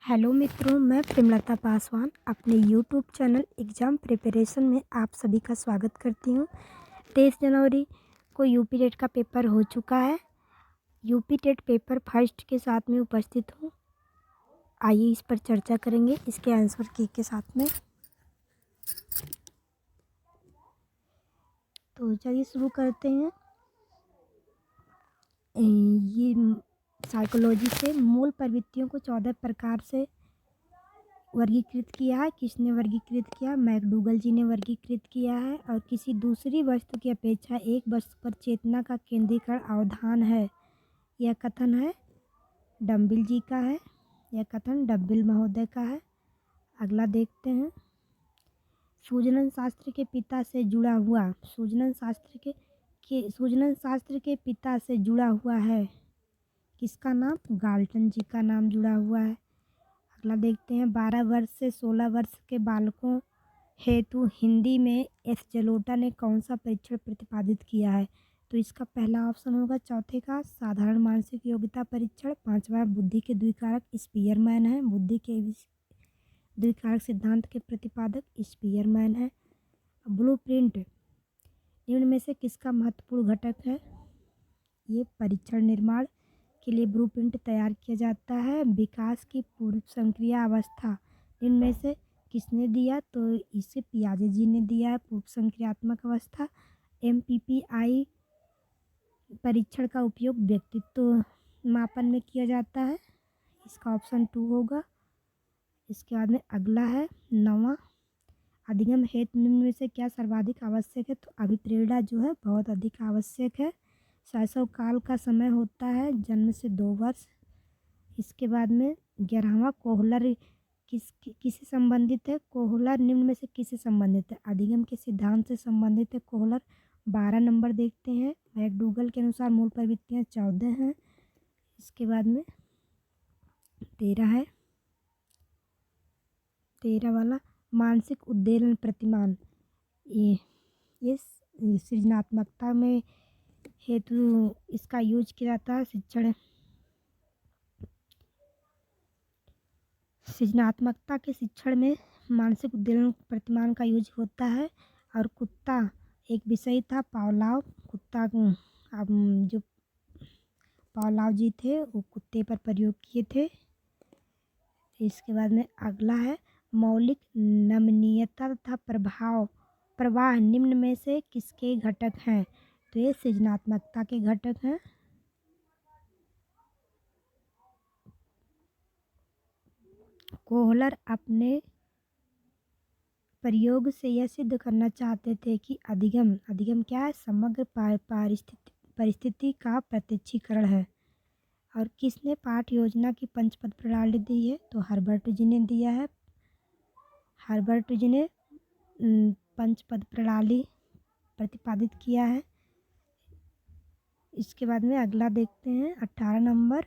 Hello मित्रों, मैं प्रेमलता पासवान अपने यूट्यूब चैनल एग्ज़ाम प्रिपरेशन में आप सभी का स्वागत करती हूँ। 23 जनवरी को यूपी टेट का पेपर हो चुका है। यूपी टेट पेपर फर्स्ट के साथ में उपस्थित हूँ। आइए इस पर चर्चा करेंगे इसके आंसर की के साथ में। तो चलिए शुरू करते हैं। ये साइकोलॉजी से मूल प्रवृत्तियों को 14 प्रकार से वर्गीकृत किया है। किसने वर्गीकृत किया? मैकडूगल जी ने वर्गीकृत किया है। और किसी दूसरी वस्तु की अपेक्षा एक वस्तु पर चेतना का केंद्रीकरण अवधान है। यह कथन है डम्बिल जी का है। यह कथन डम्बिल महोदय का है। अगला देखते हैं। सूजनन शास्त्र के पिता से जुड़ा हुआ सूजनन शास्त्र के पिता से जुड़ा हुआ है। किसका नाम? गाल्टन जी का नाम जुड़ा हुआ है। अगला देखते हैं। 12 वर्ष से 16 वर्ष के बालकों हेतु हिंदी में एस जलोटा ने कौन सा परीक्षण प्रतिपादित किया है? तो इसका पहला ऑप्शन होगा चौथे का साधारण मानसिक योग्यता परीक्षण। पांचवा बुद्धि के द्विकारक स्पीयरमैन है। बुद्धि के द्विकारक सिद्धांत के प्रतिपादक स्पीयरमैन है। ब्लूप्रिंट निम्न में से किसका महत्वपूर्ण घटक है? ये परीक्षण निर्माण के लिए ब्लूप्रिंट तैयार किया जाता है। विकास की पूर्व संक्रिया अवस्था इनमें से किसने दिया? तो इसे पियाजे जी ने दिया है। पूर्व संक्रियात्मक अवस्था। MPPI परीक्षण का उपयोग व्यक्तित्व मापन में किया जाता है। इसका ऑप्शन 2 होगा। इसके बाद में अगला है 9वां। अधिगम हेतु निम्न में से क्या सर्वाधिक आवश्यक है? तो अभिप्रेरणा जो है बहुत अधिक आवश्यक है। शैशव काल का समय होता है जन्म से 2 वर्ष। इसके बाद में 11वां कोहलर किससे संबंधित है? कोहलर निम्न में से किससे संबंधित है? अधिगम के सिद्धांत से संबंधित है कोहलर। 12 नंबर देखते हैं। मैकडूगल के अनुसार मूल प्रवृत्तियाँ 14 हैं। इसके बाद में 13 है। 13 वाला मानसिक उद्दीलन प्रतिमान। ये सृजनात्मकता में हेतु इसका यूज किया जाता है। सृजनात्मकता के शिक्षण में मानसिक उद्दीलन प्रतिमान का यूज होता है। और कुत्ता एक विषय था। पावलाव कुत्ता जो पावलाव जी थे वो कुत्ते पर प्रयोग किए थे। इसके बाद में अगला है मौलिक नमनीयता तथा प्रवाह निम्न में से किसके घटक हैं? तो ये सृजनात्मकता के घटक हैं। कोहलर अपने प्रयोग से यह सिद्ध करना चाहते थे कि अधिगम क्या है? समग्र परिस्थिति का प्रत्यक्षीकरण है। और किसने पाठ योजना की पंचपद प्रणाली दी है? तो हर्बर्ट जी ने दिया है। हर्बर्ट जी ने पंचपद प्रणाली प्रतिपादित किया है। इसके बाद में अगला देखते हैं 18 नंबर।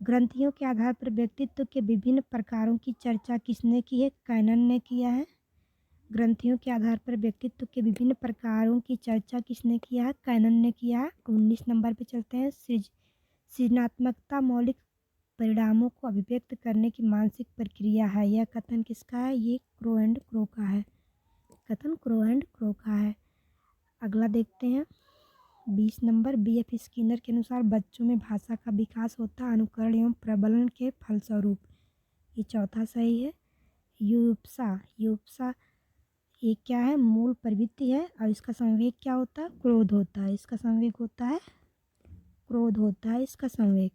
ग्रंथियों के आधार पर व्यक्तित्व के विभिन्न प्रकारों की चर्चा किसने की है? कैनन ने किया है। ग्रंथियों के आधार पर व्यक्तित्व के विभिन्न प्रकारों की चर्चा किसने किया है? कैनन ने किया है। 19 नंबर पे चलते हैं। सृजनात्मकता मौलिक परिणामों को अभिव्यक्त करने की मानसिक प्रक्रिया है। यह कथन किसका है? ये क्रो एंड क्रो का है। कथन क्रो एंड क्रो का है। अगला देखते हैं 20 नंबर। BF स्किनर के अनुसार बच्चों में भाषा का विकास होता है अनुकरण एवं प्रबलन के फलस्वरूप। ये चौथा सही है। युप्सा ये क्या है? मूल प्रवृत्ति है। और इसका संवेग क्या होता है? क्रोध होता है। इसका संवेग होता है क्रोध होता है इसका संवेग।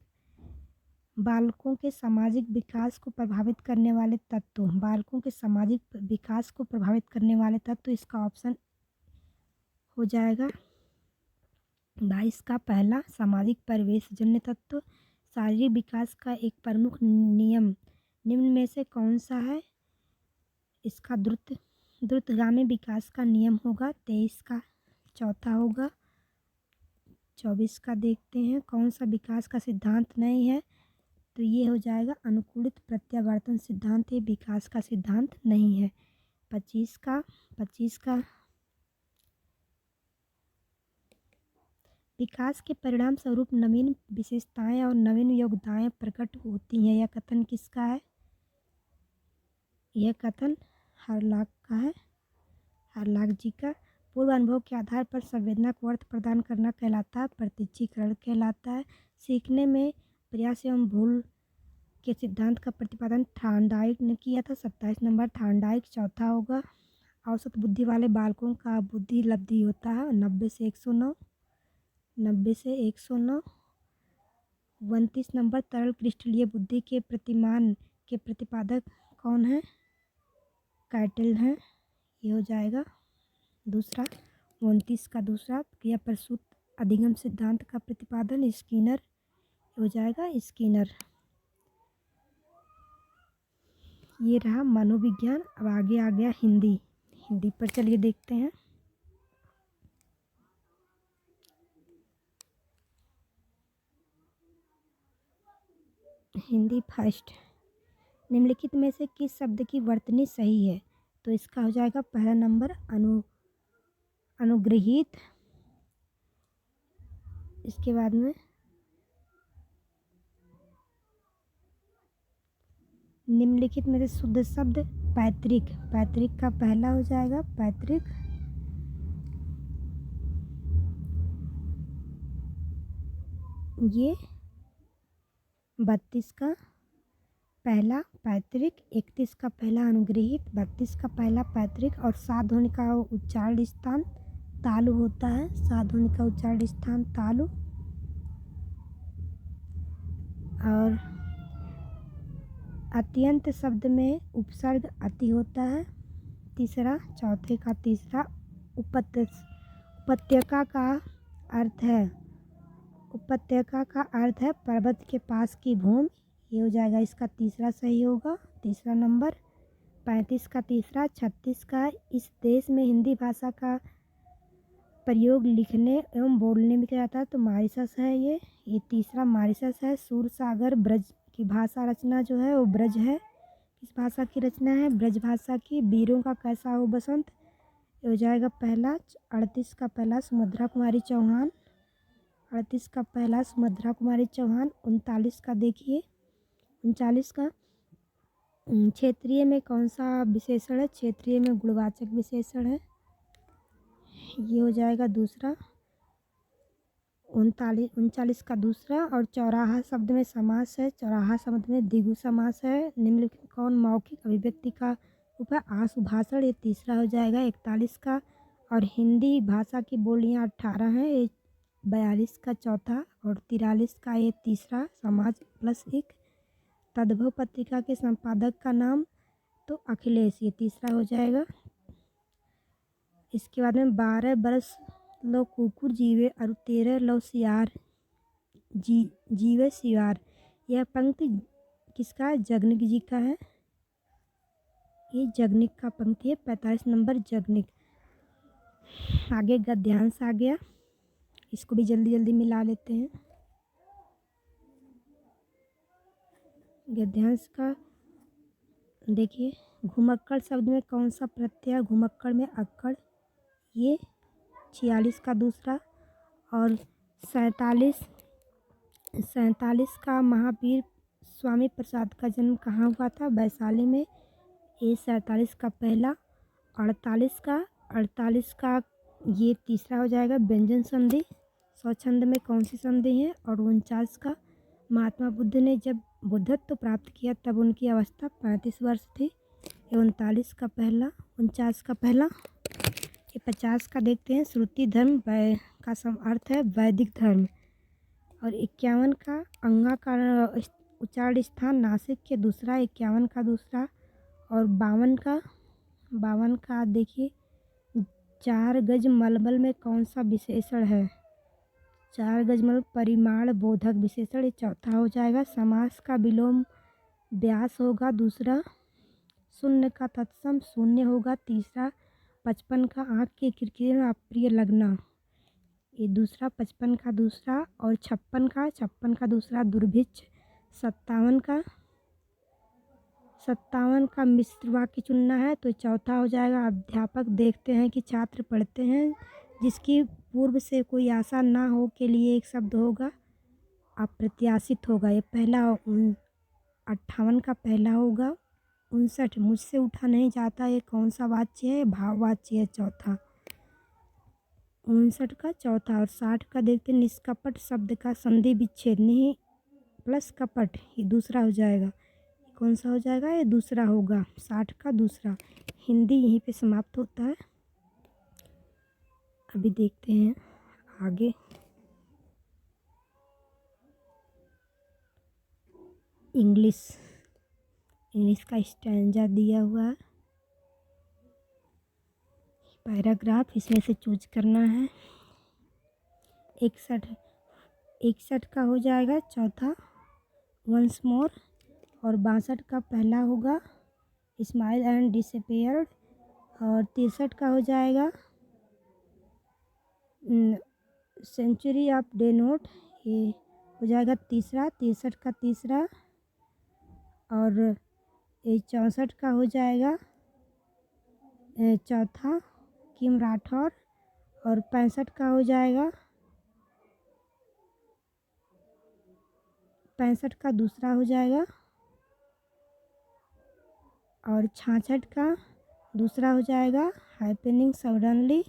बालकों के सामाजिक विकास को प्रभावित करने वाले तत्व। बालकों के सामाजिक विकास को प्रभावित करने वाले तत्व इसका ऑप्शन हो जाएगा 22 का पहला सामाजिक परिवेशजन्य तत्व। शारीरिक विकास का एक प्रमुख नियम निम्न में से कौन सा है? इसका द्रुतगामी विकास का नियम होगा। 23 का चौथा होगा। 24 का देखते हैं कौन सा विकास का सिद्धांत नहीं है? तो ये हो जाएगा अनुकूलित प्रत्यावर्तन सिद्धांत। ये विकास का सिद्धांत नहीं है। 25 का विकास के परिणाम स्वरूप नवीन विशेषताएं और नवीन योग्यताएं प्रकट होती हैं। यह कथन किसका है? यह कथन हरलाख का है, हरलाख जी का। पूर्व अनुभव के आधार पर संवेदना को अर्थ प्रदान करना कहलाता है, प्रत्यक्षीकरण कहलाता है। सीखने में प्रयास एवं भूल के सिद्धांत का प्रतिपादन थॉर्नडाइक ने किया था, 27 नंबर थॉर्नडाइक। चौथा होगा औसत बुद्धि वाले बालकों का बुद्धि लब्धि होता है 90 से 109, 90 से 109। 29 नंबर तरल क्रिस्टलीय बुद्धि के प्रतिमान के प्रतिपादक कौन है? कैटल हैं, ये हो जाएगा दूसरा। 29 का दूसरा क्रिया प्रसूत अधिगम सिद्धांत का प्रतिपादन स्किनर, हो जाएगा स्किनर। ये रहा मनोविज्ञान। अब आगे आ गया हिंदी। हिंदी पर चलिए देखते हैं। हिंदी फर्स्ट। निम्नलिखित में से किस शब्द की वर्तनी सही है? तो इसका हो जाएगा पहला नंबर अनुग्रहित। इसके बाद में निम्नलिखित में से शुद्ध शब्द पैतृक। पैतृक का पहला हो जाएगा पैतृक। ये 32 का पहला पैतृक, 31 का पहला अनुग्रहित, 32 का पहला पैतृक। और सात ध्वनि का उच्चारण स्थान तालु होता है, सात ध्वनि का उच्चारण स्थान तालु। और अत्यंत शब्द में उपसर्ग अति होता है। तीसरा, चौथे का तीसरा उपत्यका का अर्थ है, उपत्यका का अर्थ है पर्वत के पास की भूमि। ये हो जाएगा इसका तीसरा सही होगा, तीसरा नंबर। 35 का तीसरा। 36 का इस देश में हिंदी भाषा का प्रयोग लिखने एवं बोलने में किया जाता है, तो मॉरिशस है ये तीसरा मॉरिशस है। सूर सागर ब्रज की भाषा रचना जो है वो ब्रज है। किस भाषा की रचना है? ब्रज भाषा की। वीरों का कैसा हो बसंत, ये हो जाएगा पहला। 38 का पहला सुभद्रा कुमारी चौहान, 38 का पहला सुभद्रा कुमारी चौहान। 39 का देखिए, 39 का क्षेत्रीय में कौन सा विशेषण है? क्षेत्रीय में गुणवाचक विशेषण है, ये हो जाएगा दूसरा। 39 का दूसरा। और चौराहा शब्द में समास है, चौराहा शब्द में द्विगु समास है। निम्नलिखित कौन मौखिक अभिव्यक्ति का रूप है? आशु भाषण, ये तीसरा हो जाएगा। 41 का। और हिंदी भाषा की बोलियां 18 हैं, ये 42 का चौथा। और 43 का ये तीसरा समाज प्लस एक। तद्भव पत्रिका के संपादक का नाम तो अखिलेश, ये तीसरा हो जाएगा। इसके बाद में 12 बरस लो कुकुर जीवे और 13 लो सियार जीवे सियार। यह पंक्ति किसका है? जगनिक जी का है, ये जगनिक का पंक्ति है। 45 नंबर जगनिक। आगे गद्यांश आ गया, इसको भी जल्दी जल्दी मिला लेते हैं। गद्यांश का देखिए, घुमक्कड़ शब्द में कौन सा प्रत्यय? घुमक्कड़ में अक्कड़, ये 46 का दूसरा। और 47 का महावीर स्वामी प्रसाद का जन्म कहाँ हुआ था? वैशाली में, ये 47 का पहला। 48 का ये तीसरा हो जाएगा व्यंजन संधि। स्वच्छंद में कौन सी संधि है? और 49 का महात्मा बुद्ध ने जब बुद्धत्व प्राप्त किया तब उनकी अवस्था 35 वर्ष थी, ये 39 का पहला। 49 का पहला। ये 50 का देखते हैं, श्रुति धर्म का अर्थ है वैदिक धर्म। और 51 का अंगा का उच्चारण स्थान नासिक के दूसरा, 51 का दूसरा। और 52 का देखिए, 4 गज मलमल में कौन सा विशेषण है? 4 गज मलमल परिमाण बोधक विशेषण, ये चौथा हो जाएगा। समास का विलोम व्यास होगा दूसरा। शून्य का तत्सम शून्य होगा तीसरा। 55 का आँख के किरकिरे में अप्रिय लगना, ये दूसरा 55 का दूसरा। और 56 का दूसरा दुर्भिक्ष। 57 का मिश्र वाक्य चुनना है, तो चौथा हो जाएगा। अध्यापक देखते हैं कि छात्र पढ़ते हैं जिसकी पूर्व से कोई आशा ना हो के लिए एक शब्द होगा अप्रत्याशित होगा। ये पहला 58 का पहला होगा। 59 मुझसे उठा नहीं जाता, ये कौन सा वाच्य है? भाववाच्य है चौथा। 59 का चौथा। और 60 का देखते हैं, निष्कपट शब्द का संधि विच्छेद नहीं प्लस कपट, ये दूसरा हो जाएगा। कौन सा हो जाएगा? ये दूसरा होगा, 60 का दूसरा। हिंदी यहीं पे समाप्त होता है। अभी देखते हैं आगे। इंग्लिश का स्टैंजा दिया हुआ है, पैराग्राफ इसमें से चूज करना है। 61 का हो जाएगा चौथा, वंस मोर। और 62 का पहला होगा स्माइल एंड डिसअपियर्ड। और 63 का हो जाएगा सेंचुरी ऑफ डे नोट, ये हो जाएगा तीसरा। 63 का तीसरा। और ये 64 का हो जाएगा चौथा, किम राठौर। और 65 का हो जाएगा 65 का दूसरा हो जाएगा। और 66 का दूसरा हो जाएगा हैपनिंग सडनली।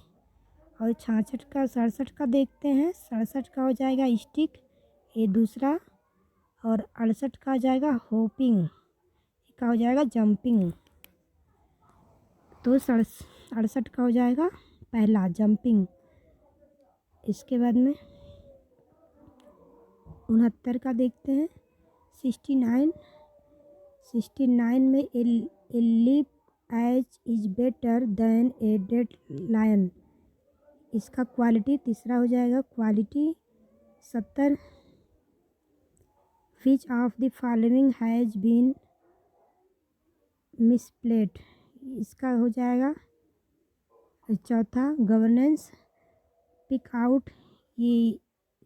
और 66 का 67 का देखते हैं। 67 का हो जाएगा स्टिक, ये दूसरा। और 68 का हो जाएगा होपिंग, का हो जाएगा जंपिंग। तो 68 का हो जाएगा पहला जंपिंग। इसके बाद में 69 का देखते हैं। 69 में a leap age is better than a dead lion, इसका क्वालिटी तीसरा हो जाएगा quality. 70 which of the following has been misplaced, इसका हो जाएगा चौथा गवर्नेंस। पिक आउट, ये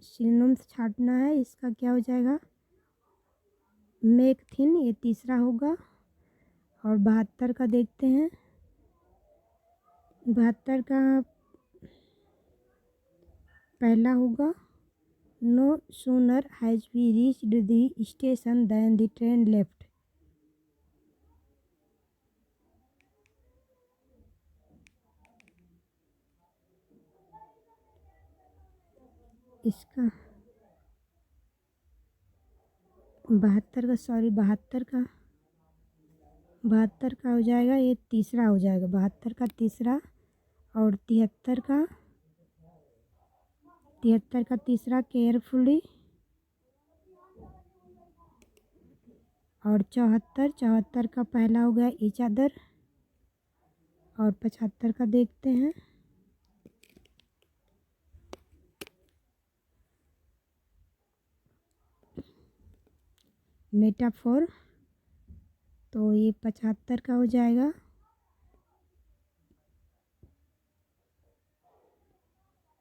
सिनोनिम्स छांटना है, इसका क्या हो जाएगा मेक थिन, ये तीसरा होगा। और 72 का देखते हैं। 72 का पहला होगा no sooner has we reached the station than the train left, इसका 72 का हो जाएगा, ये तीसरा हो जाएगा। 72 का तीसरा। और 73 का तीसरा केयरफुली। और 74 का पहला हो गया ईच अदर। और 75 का देखते हैं। मेटाफोर, तो ये 75 का हो जाएगा।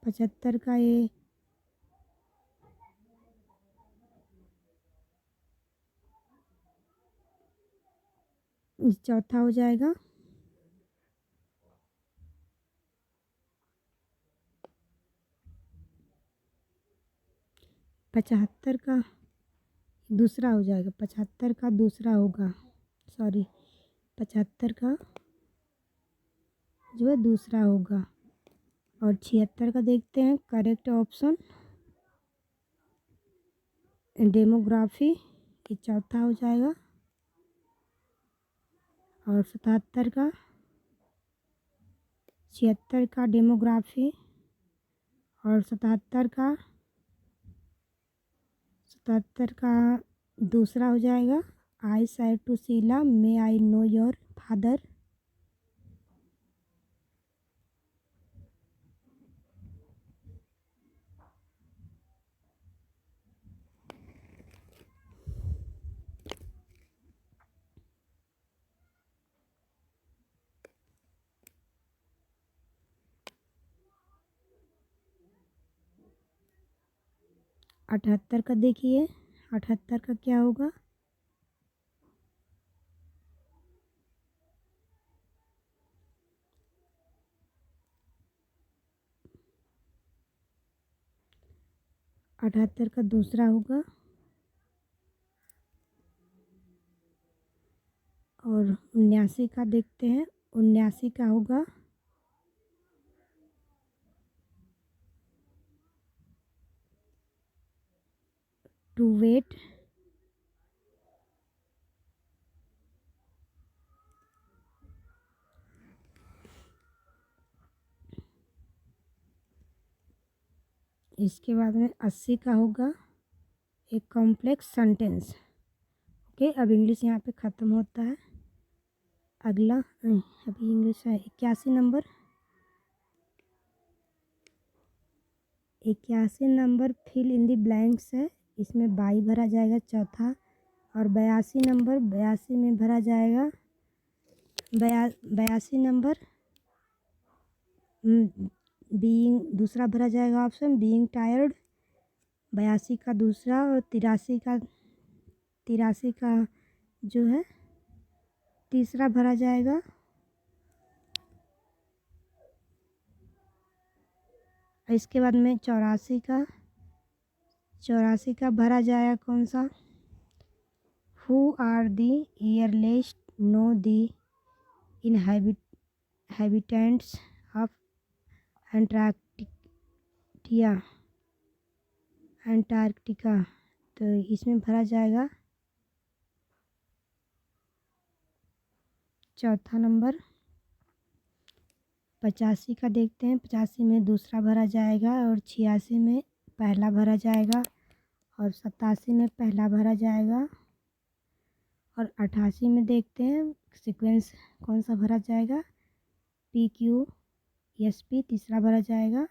75 का ये चौथा हो जाएगा। 75 का दूसरा हो जाएगा। 75 का दूसरा होगा, सॉरी 75 का जो है दूसरा होगा। और 76 का देखते हैं। करेक्ट ऑप्शन डेमोग्राफी, ये चौथा हो जाएगा। और 77 का 76 का डेमोग्राफी। और 77 का दूसरा हो जाएगा I said to Sheela may I know your father. अठहत्तर का देखिए, 78 का क्या होगा। 78 का दूसरा होगा और 79 का देखते हैं। 79 का होगा टू वेट। इसके बाद में 80 का होगा एक कॉम्प्लेक्स सेंटेंस। ओके, अब इंग्लिश यहाँ पे ख़त्म होता है। अगला अभी इंग्लिश है 81 number. 81 number fill in the blanks है, इसमें बाई भरा जाएगा चौथा। और 82 नंबर 82 में भरा जाएगा 82 नंबर बीइंग दूसरा भरा जाएगा ऑप्शन बीइंग टायर्ड। 82 का दूसरा और 83 का जो है तीसरा भरा जाएगा। इसके बाद में 84 का भरा जाएगा कौन सा, who are the earliest known the inhabitants of Antarctica. तो इसमें भरा जाएगा चौथा नंबर। 85 का देखते हैं। 85 में दूसरा भरा जाएगा और 86 में पहला भरा जाएगा और 87 में पहला भरा जाएगा और 88 में देखते हैं सीक्वेंस कौन सा भरा जाएगा, PQSP तीसरा भरा जाएगा।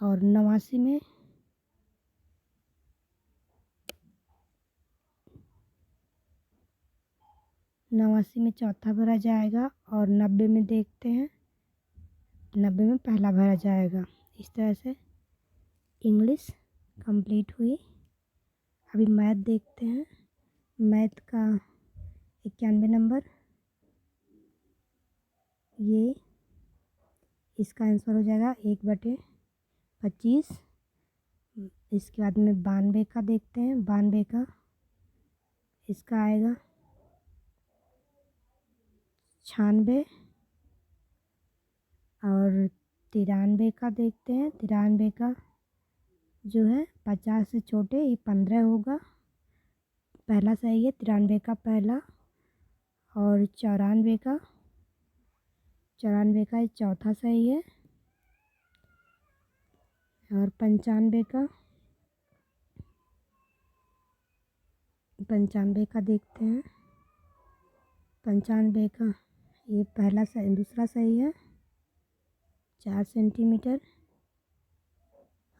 और 89 में चौथा भरा जाएगा और 90 में देखते हैं 90 में पहला भरा जाएगा। इस तरह से इंग्लिश कंप्लीट हुई। अभी मैथ देखते हैं। मैथ का 91 नंबर, ये इसका आंसर हो जाएगा 1/25। इसके बाद में 92 का देखते हैं। 92 का इसका आएगा 96। और 93 का देखते हैं। 93 का जो है 50 से छोटे ये 15 होगा, पहला सही है 93 का पहला। और 94 का ये चौथा सही है। और 95 का देखते हैं। 95 का ये पहला सही दूसरा सही है 4 सेंटीमीटर।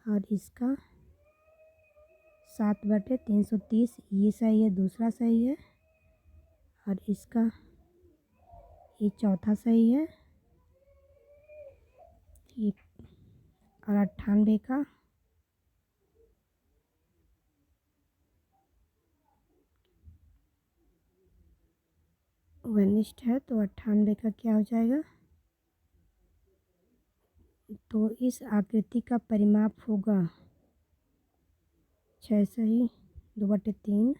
और इसका 7/330 ये सही है दूसरा सही है। और इसका ये चौथा सही है ये। और 98 का वनिष्ठ है तो 98 का क्या हो जाएगा, तो इस आकृति का परिमाप होगा 6 सही 2/3।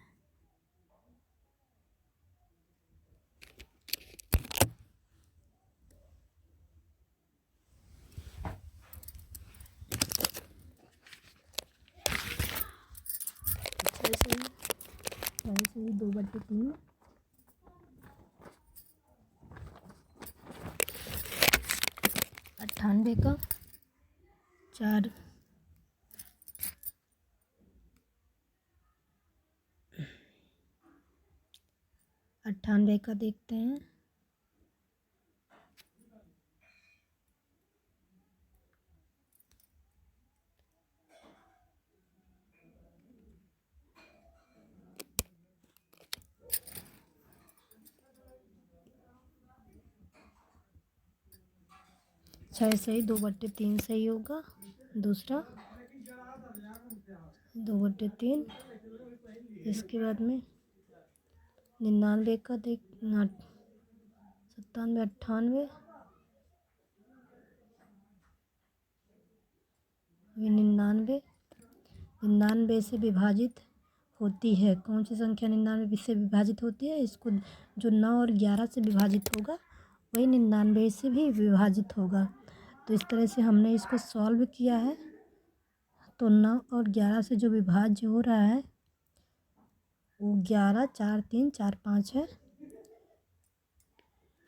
सही 2/3। 98 का 4। 98 का देखते हैं। 6 सही 2/3 सही होगा दूसरा 2/3। इसके बाद में 99 का देख 97 98 ये 99 से विभाजित होती है। कौन सी संख्या 99 से विभाजित होती है? इसको जो 9 और 11 से विभाजित होगा वही 99 से भी विभाजित होगा। तो इस तरह से हमने इसको सॉल्व किया है। तो 9 और 11 से जो विभाज्य हो रहा है वो 11, 4, 3, 4, 5 है।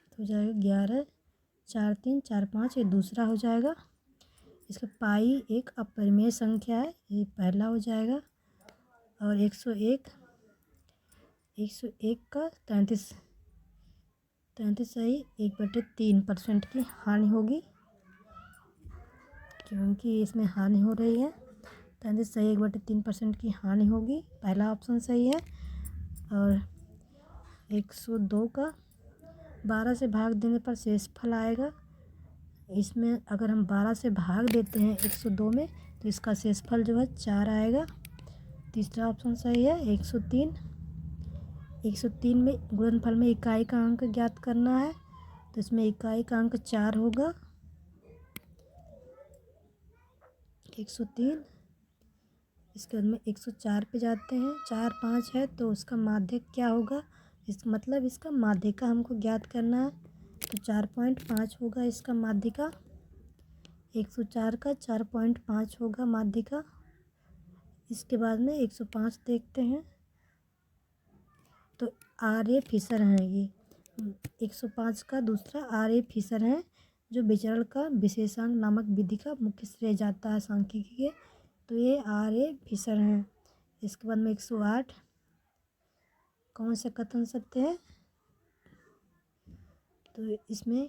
तो हो जाएगा 11, 4, 3, 4, 5, ये दूसरा हो जाएगा। इसका पाई एक अपरिमेय संख्या है, ये पहला हो जाएगा। और 101 का 33 सही 1/3% की हानि होगी, क्योंकि इसमें हानि हो रही है। 33 सही 1/3% की हानि होगी, पहला ऑप्शन सही है। और 102 का 12 से भाग देने पर शेषफल आएगा। इसमें अगर हम 12 से भाग देते हैं 102 में तो इसका शेषफल जो है 4 आएगा, तीसरा ऑप्शन सही है। 103 में गुणनफल में इकाई का अंक ज्ञात करना है, तो इसमें इकाई का अंक 4 होगा। 103 इसके बाद में 104 पे जाते हैं। 4, 5 है तो उसका माध्यक क्या होगा? मतलब इसका माध्यिका हमको ज्ञात करना है, तो 4.5 होगा इसका माध्यिका। 104 का 4.5 होगा माध्यिका। इसके बाद में 105 देखते हैं। तो आर.ए. फिशर हैं ये। 105 का दूसरा आर.ए. फिशर हैं, जो विचरण का विशेषांक नामक विधि का मुख्य श्रेय जाता है सांख्यिकी के। तो ये आर.ए. फिशर हैं। इसके बाद में 108 कौन सा कथन सत्य है? तो इसमें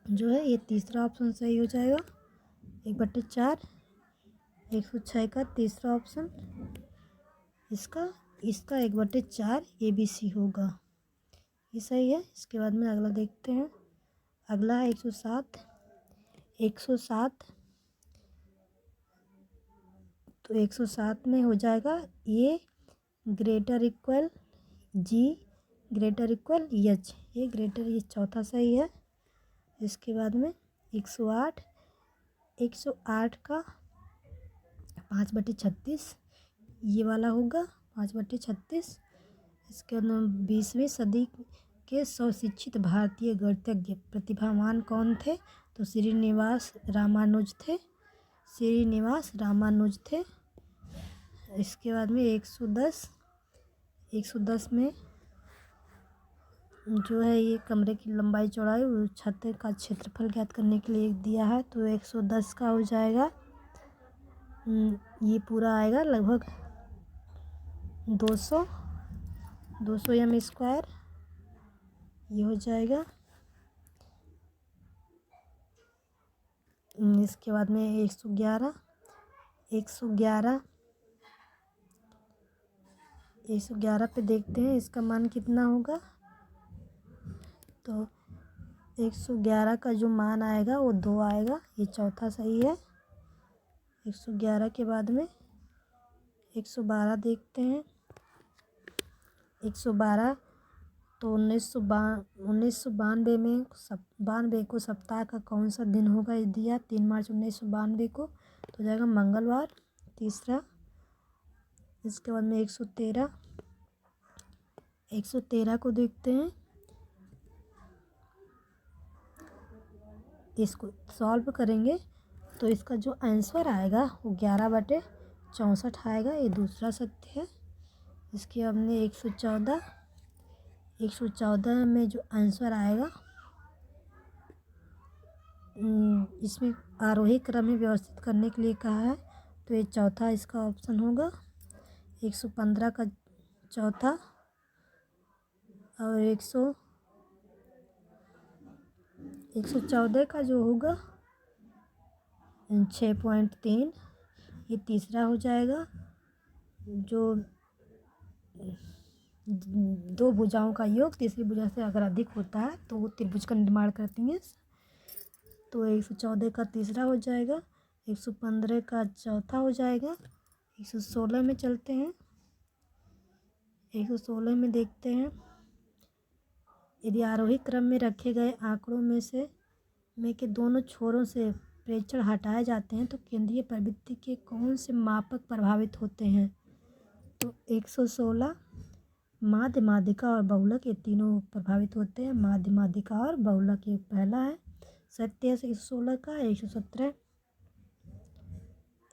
जो है ये तीसरा ऑप्शन सही हो जाएगा, 1/4। 106 का तीसरा ऑप्शन इसका 1/4 ABC होगा, ये सही है। इसके बाद में अगला देखते हैं। अगला है 107। 107 तो 107 में हो जाएगा ए ग्रेटर इक्वल जी ग्रेटर इक्वल एच, ये ग्रेटर ये चौथा सही है। इसके बाद में 108 का 5/36 ये वाला होगा, 5/36। इसके बाद में 20वीं सदी के स्वशिक्षित भारतीय गणितज्ञ प्रतिभावान कौन थे? तो श्रीनिवास रामानुज थे। इसके बाद में 110 में जो है ये कमरे की लंबाई चौड़ाई छत का क्षेत्रफल ज्ञात करने के लिए दिया है। तो 110 का हो जाएगा, ये पूरा आएगा लगभग 200 m², ये हो जाएगा। इसके बाद में 111 पे देखते हैं इसका मान कितना होगा। तो 111 का जो मान आएगा वो 2 आएगा, ये चौथा सही है। 111 के बाद में 112 देखते हैं। 112 तो 1992 को सप्ताह का कौन सा दिन होगा? ये दिया 3 मार्च 1992 को, तो हो जाएगा मंगलवार, तीसरा। इसके बाद में 113 को देखते हैं। इसको सॉल्व करेंगे तो इसका जो आंसर आएगा वो 11/64 आएगा, ये दूसरा सत्य है। इसके बाद में 114 में जो आंसर आएगा इसमें आरोही क्रम में व्यवस्थित करने के लिए कहा है, तो ये चौथा इसका ऑप्शन होगा। 115 का चौथा और 114 का जो होगा 6.3, ये तीसरा हो जाएगा। जो दो भुजाओं का योग तीसरी भुजा से अगर अधिक होता है तो वो त्रिभुज का निर्माण करती हैं। तो 114 का तीसरा हो जाएगा, 115 का चौथा हो जाएगा। 116 में चलते हैं। 116 में देखते हैं, यदि आरोही क्रम में रखे गए आंकड़ों में के दोनों छोरों से प्रेक्षण हटाए जाते हैं तो केंद्रीय प्रवृत्ति के कौन से मापक प्रभावित होते हैं? तो 116, माध्य, माध्यिका और बहुलक, ये तीनों प्रभावित होते हैं। माध्य, माध्यिका और बहुलक, ये पहला है सत्य है 116 का।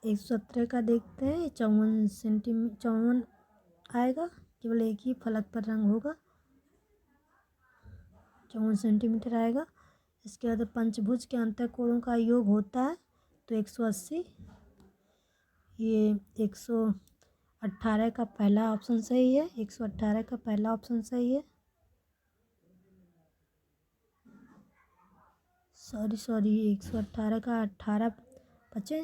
117 का देखते हैं। 54 आएगा, केवल एक ही फलक पर रंग होगा, 54 सेंटीमीटर आएगा। इसके बाद पंचभुज के अंतःकोणों का योग होता है तो 180। ये 118 का पहला ऑप्शन सही है। 118 का पहला ऑप्शन सही है। सॉरी 118 का 18 बचे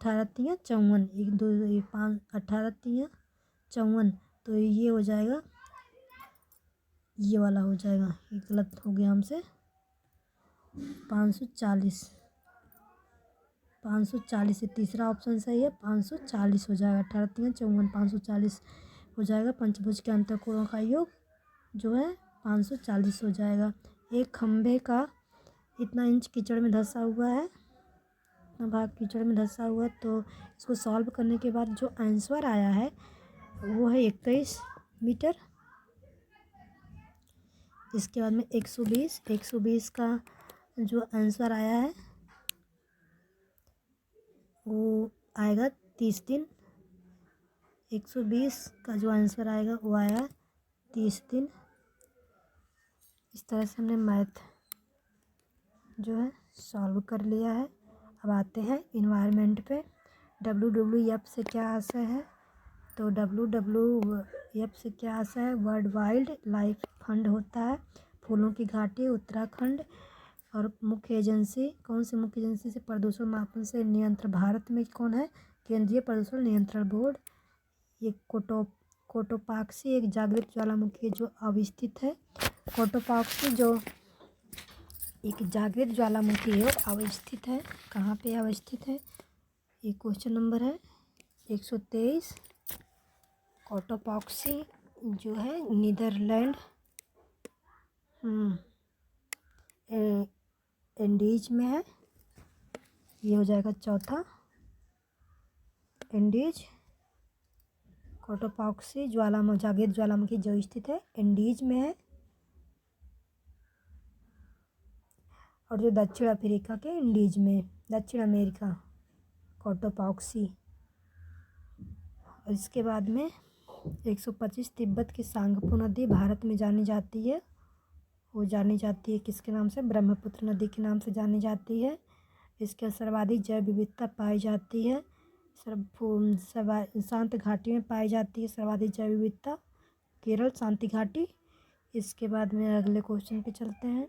18 तियाँ 54, 1 2 5 18 तियाँ 54, तो ये हो जाएगा, ये वाला हो जाएगा, ये गलत हो गया हमसे। 540 540 से तीसरा ऑप्शन सही है, 540 हो जाएगा। 18 तियाँ 54, 540 हो जाएगा। पंचभुज के अंतःकोणों का योग जो है 540 हो जाएगा। एक खंभे का इतना इंच कीचड़ में धंसा हुआ है, इतना भाग कीचड़ में धंसा हुआ है, तो इसको सॉल्व करने के बाद जो आंसर आया है वो है 21 मीटर। इसके बाद में 120 का जो आंसर आया है वो आएगा 30 दिन। 120 का जो आंसर आएगा वो आया 30 दिन। इस तरह से हमने मैथ जो है सॉल्व कर लिया है। अब आते हैं इन्वायरमेंट पे। WWF से क्या आशय है? तो WWF से क्या आशय है? वर्ल्ड वाइल्ड लाइफ फंड होता है। फूलों की घाटी उत्तराखंड। और मुख्य एजेंसी, कौन सी मुख्य एजेंसी से प्रदूषण मापन से नियंत्रण? भारत में कौन है? केंद्रीय प्रदूषण नियंत्रण बोर्ड। ये कोटोपाक्सी एक जागृत ज्वालामुखी है जो अवस्थित है। कोटोपाक्सी जो एक जागृत ज्वालामुखी है अवस्थित है। कहाँ पे अवस्थित है? ये क्वेश्चन नंबर है 123। कोटोपाक्सी जो है नीदरलैंड एंडीज में है। ये हो जाएगा चौथा, एंडीज। कोटोपाक्सी जागृत ज्वालामुखी जो स्थित है एंडीज में है, और जो दक्षिण अफ्रीका के इंडीज में, दक्षिण अमेरिका, कोटोपाक्सी। और इसके बाद में 125 तिब्बत की सांगपो नदी भारत में जानी जाती है। वो जानी जाती है किसके नाम से? ब्रह्मपुत्र नदी के नाम से जानी जाती है। इसके सर्वाधिक जैव विविधता पाई जाती है। शांत घाटी में पाई जाती है सर्वाधिक जैव विविधता, केरल शांति घाटी। इसके बाद में अगले क्वेश्चन पे चलते हैं।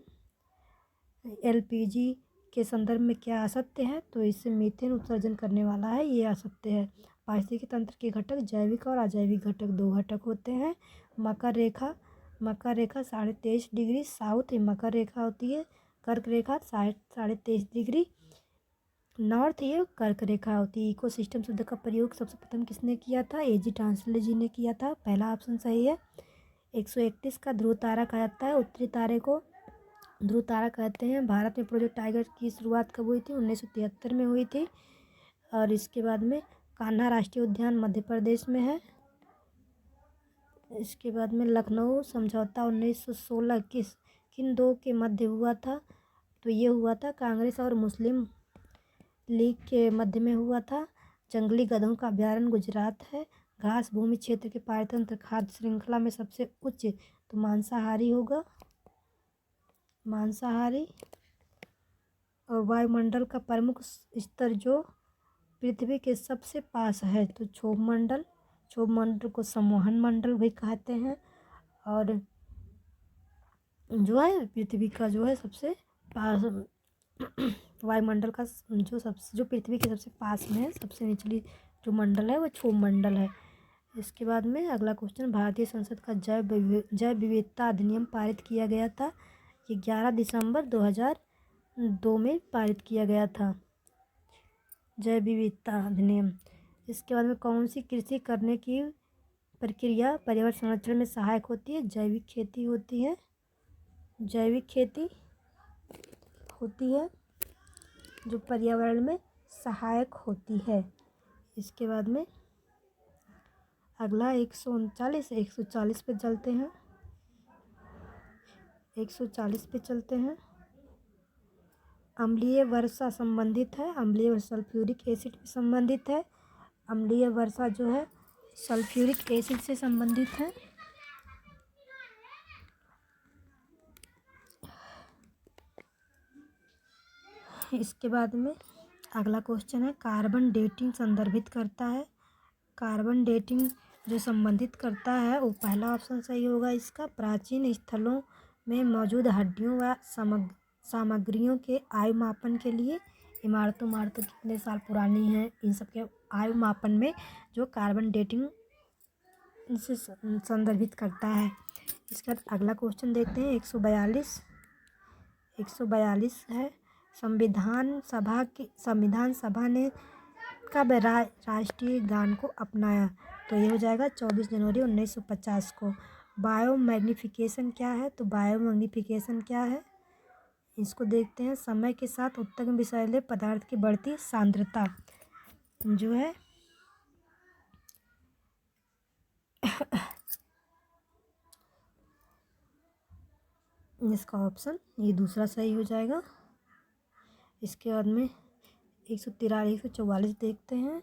LPG के संदर्भ में क्या असत्य है? तो इससे मीथेन उत्सर्जन करने वाला है, ये असत्य है। पारिस्थितिकी तंत्र के घटक जैविक और अजैविक घटक, 2 घटक होते हैं। मकर रेखा 23.5 डिग्री साउथ मकर रेखा होती है। कर्क रेखा 23.5 डिग्री नॉर्थ ये कर्क रेखा होती है। इकोसिस्टम शब्द का प्रयोग सबसे प्रथम किसने किया था? AG ट्रांसले जी ने किया था, पहला ऑप्शन सही है। 131 का ध्रुव तारा कहा जाता है, उत्तरी तारे को ध्रुव तारा कहते हैं। भारत में प्रोजेक्ट टाइगर की शुरुआत कब हुई थी? 1973 में हुई थी। और इसके बाद में कान्हा राष्ट्रीय उद्यान मध्य प्रदेश में है। इसके बाद में लखनऊ समझौता 1916 किन दो के मध्य हुआ था? तो ये हुआ था कांग्रेस और मुस्लिम लीग के मध्य में हुआ था। जंगली गधों का अभ्यारण्य गुजरात है। घास भूमि क्षेत्र के पारतंत्र खाद्य श्रृंखला में सबसे उच्च, तो मांसाहारी होगा, मांसाहारी। और वायुमंडल का प्रमुख स्तर जो पृथ्वी के सबसे पास है तो क्षोभ मंडल को संवहन मंडल भी कहते हैं। और जो है पृथ्वी का जो है सबसे पास वायुमंडल का जो पृथ्वी के सबसे पास में है, सबसे निचली जो मंडल है वो क्षोभ मंडल है। इसके बाद में अगला क्वेश्चन, भारतीय संसद का जैव विविधता अधिनियम पारित किया गया था। ये 11 दिसंबर 2002 में पारित किया गया था, जैव विविधता अधिनियम। इसके बाद में कौन सी कृषि करने की प्रक्रिया पर्यावरण संरक्षण में सहायक होती है? जैविक खेती होती है। जैविक खेती होती है जो पर्यावरण में सहायक होती है। इसके बाद में अगला 139 पे चलते हैं। 140 पे चलते हैं। अम्लीय वर्षा संबंधित है। अम्लीय वर्षा सल्फ्यूरिक एसिड से संबंधित है। अम्लीय वर्षा जो है सल्फ्यूरिक एसिड से संबंधित है। इसके बाद में अगला क्वेश्चन है कार्बन डेटिंग संदर्भित करता है। कार्बन डेटिंग जो संबंधित करता है वो पहला ऑप्शन सही होगा इसका। प्राचीन स्थलों में मौजूद हड्डियों व सामग्रियों के आयु मापन के लिए इमारतों कितने साल पुरानी हैं इन सब के आयु मापन में जो कार्बन डेटिंग से संदर्भित करता है। इसका अगला क्वेश्चन देखते हैं 142 है। संविधान सभा ने कब राष्ट्रीय गान को अपनाया? तो ये हो जाएगा 24 जनवरी 1950 को। बायोमैग्निफिकेशन क्या है? तो बायोमैग्निफिकेशन क्या है इसको देखते हैं। समय के साथ उत्तक विषैले पदार्थ की बढ़ती सांद्रता जो है इसका ऑप्शन ये दूसरा सही हो जाएगा। इसके बाद में 144 देखते हैं।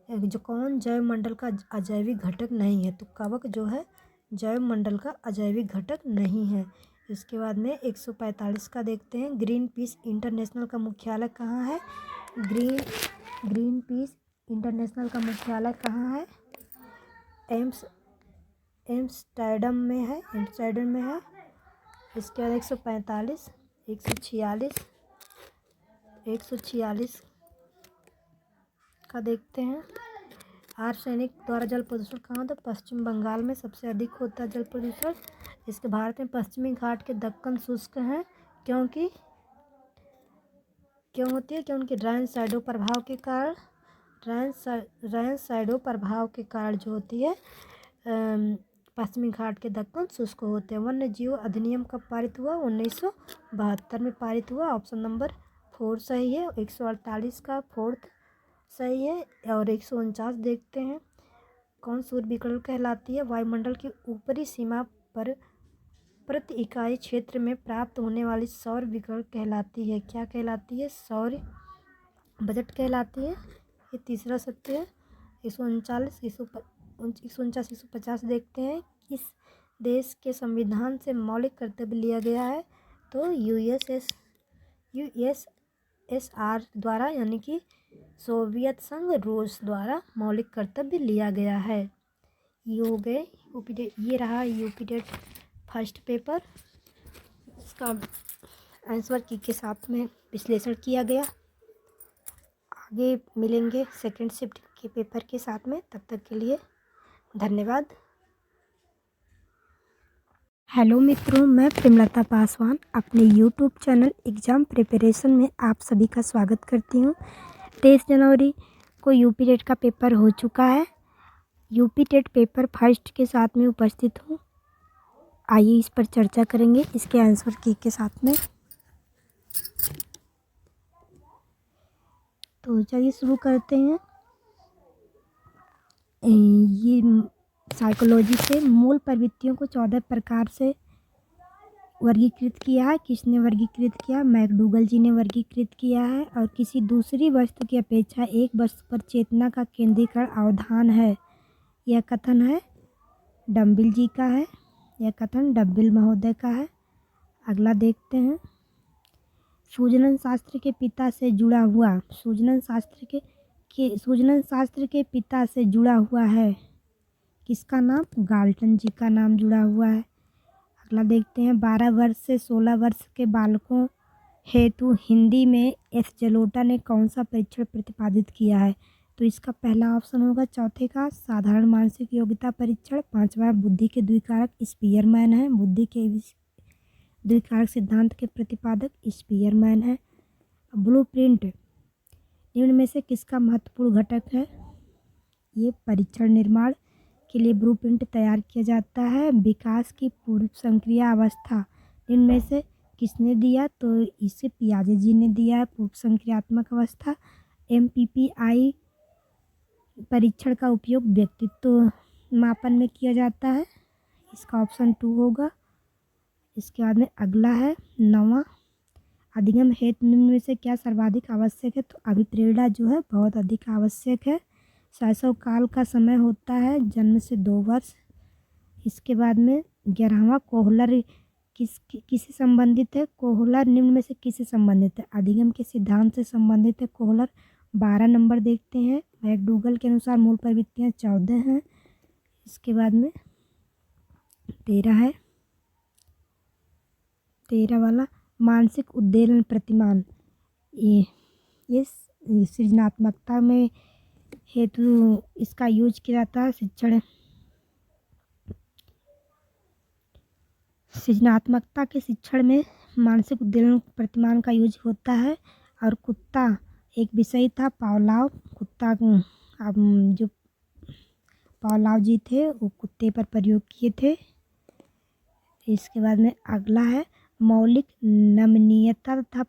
जो कौन जैव मंडल का अजैविक घटक नहीं है? तो कवक जो है जैव मंडल का अजैविक घटक नहीं है। इसके बाद में 145 का देखते हैं। ग्रीन पीस इंटरनेशनल का मुख्यालय कहाँ है? ग्रीन पीस इंटरनेशनल का मुख्यालय कहाँ है? एम्स्टर्डम में है। इसके बाद 145 146 का देखते हैं। आर्सेनिक द्वारा जल प्रदूषण कहाँ होता है? पश्चिम बंगाल में सबसे अधिक होता है जल प्रदूषण। इसके भारत में पश्चिमी घाट के दक्कन शुष्क हैं क्योंकि क्यों होती है? क्योंकि रैन शैडो प्रभाव के कारण जो होती है पश्चिमी घाट के दक्कन शुष्क होते हैं। वन्य जीव अधिनियम कब पारित हुआ? 1972 में पारित हुआ। ऑप्शन नंबर 4 सही है। 148 का 4th सही है। और 149 देखते हैं। कौन सूर्य विकिरण कहलाती है? वायुमंडल की ऊपरी सीमा पर प्रति इकाई क्षेत्र में प्राप्त होने वाली सौर विकिरण कहलाती है। क्या कहलाती है? सौर बजट कहलाती है। ये तीसरा सत्य है। 149 देखते हैं। किस देश के संविधान से मौलिक कर्तव्य लिया गया है? तो यूएसएसआर द्वारा यानी कि सोवियत संघ रूस द्वारा मौलिक कर्तव्य लिया गया है। ये हो गए ये रहा यूपीटेट फर्स्ट पेपर। इसका आंसर की के साथ में विश्लेषण किया गया। आगे मिलेंगे सेकंड शिफ्ट के पेपर के साथ में। तब तक के लिए धन्यवाद। हेलो मित्रों, मैं प्रेमलता पासवान अपने यूट्यूब चैनल एग्ज़ाम प्रिपरेशन में आप सभी का स्वागत करती हूँ। 23 जनवरी को यूपी टेट का पेपर हो चुका है। यूपी टेट पेपर फर्स्ट के साथ में उपस्थित हूँ। आइए इस पर चर्चा करेंगे इसके आंसर की के साथ में। तो चलिए शुरू करते हैं। ये साइकोलॉजी से मूल प्रवृत्तियों को 14 प्रकार से वर्गीकृत किया है। किसने वर्गीकृत किया? मैकडूगल जी ने वर्गीकृत किया है। और किसी दूसरी वस्तु की अपेक्षा एक वस्तु पर चेतना का केंद्रीकरण अवधान है। यह कथन है डम्बिल जी का है। यह कथन डम्बिल महोदय का है। अगला देखते हैं। सूजन शास्त्र के पिता से जुड़ा हुआ सूजन शास्त्र के पिता से जुड़ा हुआ है किसका नाम? गाल्टन जी का नाम जुड़ा हुआ है। अगला देखते हैं। 12 वर्ष से 16 वर्ष के बालकों हेतु हिंदी में एस जलोटा ने कौन सा परीक्षण प्रतिपादित किया है? तो इसका पहला ऑप्शन होगा चौथे का साधारण मानसिक योग्यता परीक्षण। 5वां बुद्धि के द्विकारक स्पीयरमैन है। बुद्धि के द्विकारक सिद्धांत के प्रतिपादक स्पीयरमैन है। ब्लूप्रिंट निम्न में से किसका महत्वपूर्ण घटक है? ये परीक्षण निर्माण के लिए ब्लूप्रिंट तैयार किया जाता है। विकास की पूर्व संक्रिया अवस्था इनमें से किसने दिया? तो इसे पियाजे जी ने दिया है। पूर्व संक्रियात्मक अवस्था। MPPI परीक्षण का उपयोग व्यक्तित्व मापन में किया जाता है। इसका ऑप्शन 2 होगा। इसके बाद में अगला है 9वां, अधिगम हेतु निम्न में से क्या सर्वाधिक आवश्यक है? तो अभिप्रेरणा जो है बहुत अधिक आवश्यक है। शैशव काल का समय होता है जन्म से 2 वर्ष। इसके बाद में 11वां, कोहलर किससे संबंधित है? कोहलर निम्न में से किससे संबंधित है? अधिगम के सिद्धांत से संबंधित है कोहलर। 12 नंबर देखते हैं। मैकडूगल के अनुसार मूल प्रवृत्तियाँ 14 हैं। इसके बाद में 13 है, 13 वाला मानसिक उद्दीलन प्रतिमान। ये सृजनात्मकता में हेतु इसका यूज किया जाता है। सृजनात्मकता के शिक्षण में मानसिक उद्दीलन प्रतिमान का यूज होता है। और कुत्ता एक विषय था। पावलाव कुत्ता जो पावलाव जी थे वो कुत्ते पर प्रयोग किए थे। इसके बाद में अगला है मौलिक नमनीयता तथा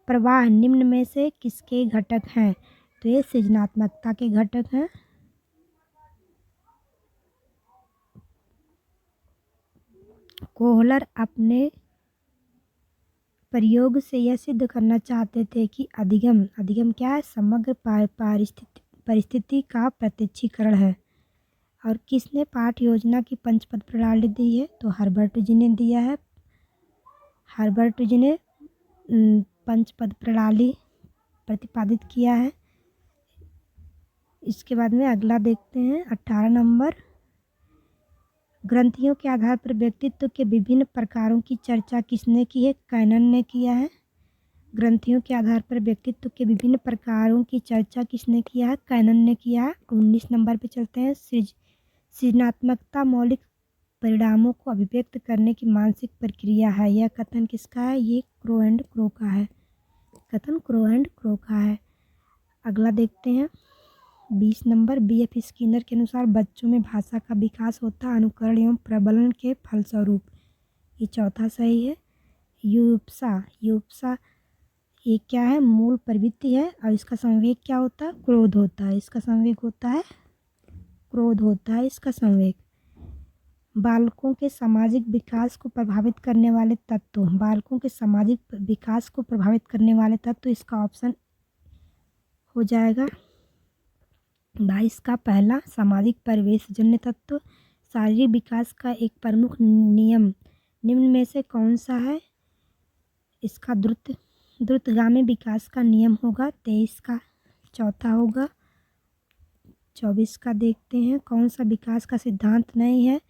प्रवाह निम्न में से किसके घटक हैं? तो ये सृजनात्मकता के घटक हैं। कोहलर अपने प्रयोग से यह सिद्ध करना चाहते थे कि अधिगम क्या है? समग्र परिस्थिति का प्रत्यक्षीकरण है। और किसने पाठ योजना की पंचपद प्रणाली दी है? तो हर्बर्ट जी ने दिया है। हर्बर्ट जी ने पंचपद प्रणाली प्रतिपादित किया है। इसके बाद में अगला देखते हैं 18 नंबर, ग्रंथियों के आधार पर व्यक्तित्व के विभिन्न प्रकारों की चर्चा किसने की है? कैनन ने किया है। ग्रंथियों के आधार पर व्यक्तित्व के विभिन्न प्रकारों की चर्चा किसने किया है? कैनन ने किया है। 19 नंबर पे चलते हैं। सृजनात्मकता मौलिक परिणामों को अभिव्यक्त करने की मानसिक प्रक्रिया है। यह कथन किसका है? ये क्रो एंड क्रो का है। कथन क्रो एंड क्रो का है। अगला देखते हैं 20 नंबर, BF स्किनर के अनुसार बच्चों में भाषा का विकास होता है अनुकरण एवं प्रबलन के फलस्वरूप। ये चौथा सही है। युप्सा ये क्या है? मूल प्रवृत्ति है। और इसका संवेग क्या होता है? क्रोध होता है। इसका संवेग होता है क्रोध होता है इसका संवेग। बालकों के सामाजिक विकास को प्रभावित करने वाले तत्व, बालकों के सामाजिक विकास को प्रभावित करने वाले तत्व, इसका ऑप्शन हो जाएगा 22 का पहला, सामाजिक परिवेशजन्य तत्व। शारीरिक विकास का एक प्रमुख नियम निम्न में से कौन सा है? इसका द्रुतगामी विकास का नियम होगा। 23 का चौथा होगा। 24 का देखते हैं कौन सा विकास का सिद्धांत नहीं है?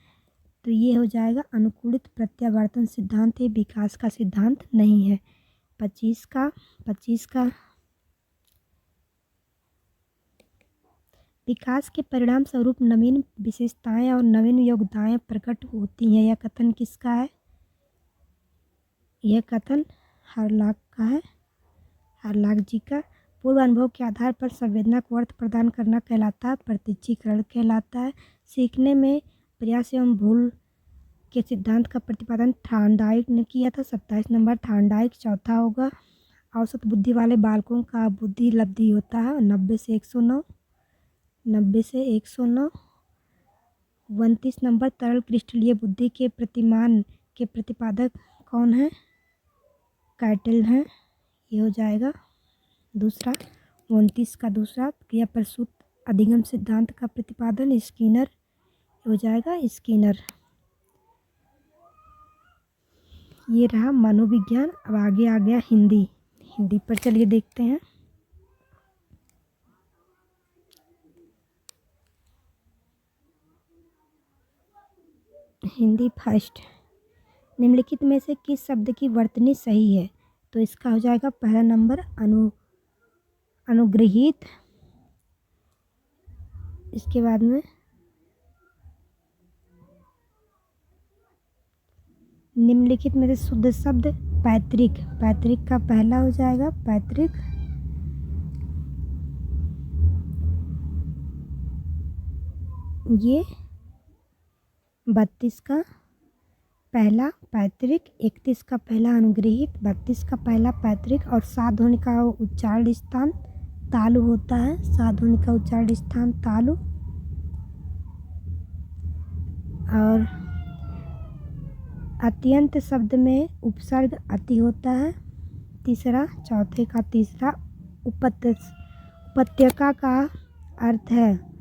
तो ये हो जाएगा अनुकूलित प्रत्यावर्तन सिद्धांत। ये विकास का सिद्धांत नहीं है। 25 का विकास के परिणाम स्वरूप नवीन विशेषताएं और नवीन योग्यताएं प्रकट होती हैं। यह कथन किसका है? यह कथन हरलाक का है, हरलाक जी का। पूर्व अनुभव के आधार पर संवेदना को अर्थ प्रदान करना कहलाता है प्रत्यक्षीकरण कहलाता है। सीखने में प्रयास एवं भूल के सिद्धांत का प्रतिपादन थॉर्नडाइक ने किया था। 27 नंबर थॉर्नडाइक चौथा होगा। औसत बुद्धि वाले बालकों का बुद्धि लब्धि होता है 90 से 109। 90 से 109। 29 नंबर तरल क्रिस्टलीय बुद्धि के प्रतिमान के प्रतिपादक कौन है? कैटल हैं। ये हो जाएगा दूसरा। 29 का दूसरा, क्रिया प्रसूत अधिगम सिद्धांत का प्रतिपादन स्किनर हो जाएगा स्किनर। ये रहा मनोविज्ञान। अब आगे आ गया हिंदी पर चलिए देखते हैं। हिंदी फर्स्ट, निम्नलिखित में से किस शब्द की वर्तनी सही है? तो इसका हो जाएगा पहला नंबर अनुग्रहित। इसके बाद में निम्नलिखित में से शुद्ध शब्द पैतृक, पैतृक का पहला हो जाएगा पैतृक। ये 32 का पहला पैतृक, 31 का पहला अनुग्रहित, 32 का पहला पैतृक और सात ध्वनि का उच्चारण स्थान तालु होता है। सात ध्वनि का उच्चारण स्थान तालु। और अत्यंत शब्द में उपसर्ग अति होता है। तीसरा, चौथे का तीसरा उपत्यका का अर्थ है,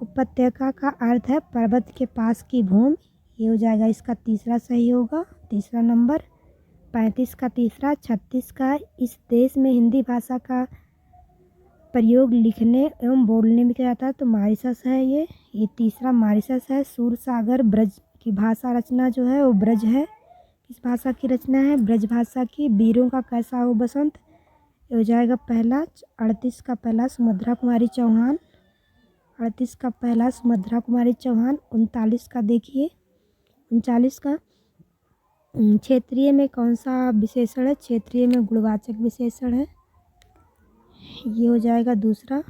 उपत्यका का अर्थ है पर्वत के पास की भूमि। ये हो जाएगा इसका तीसरा सही होगा, तीसरा नंबर। 35 का तीसरा, 36 का इस देश में हिंदी भाषा का प्रयोग लिखने एवं बोलने में किया जाता है, तो मॉरिशस है ये तीसरा मॉरिशस है। सूर सागर ब्रज की भाषा रचना जो है वो ब्रज है। किस भाषा की रचना है? ब्रज भाषा की। वीरों का कैसा हो बसंत, ये हो जाएगा पहला। 38 का पहला सुभद्रा कुमारी चौहान, 38 का पहला सुभद्रा कुमारी चौहान। 39 का देखिए, 39 का क्षेत्रीय में कौन सा विशेषण है? क्षेत्रीय में गुणवाचक विशेषण है, ये हो जाएगा दूसरा।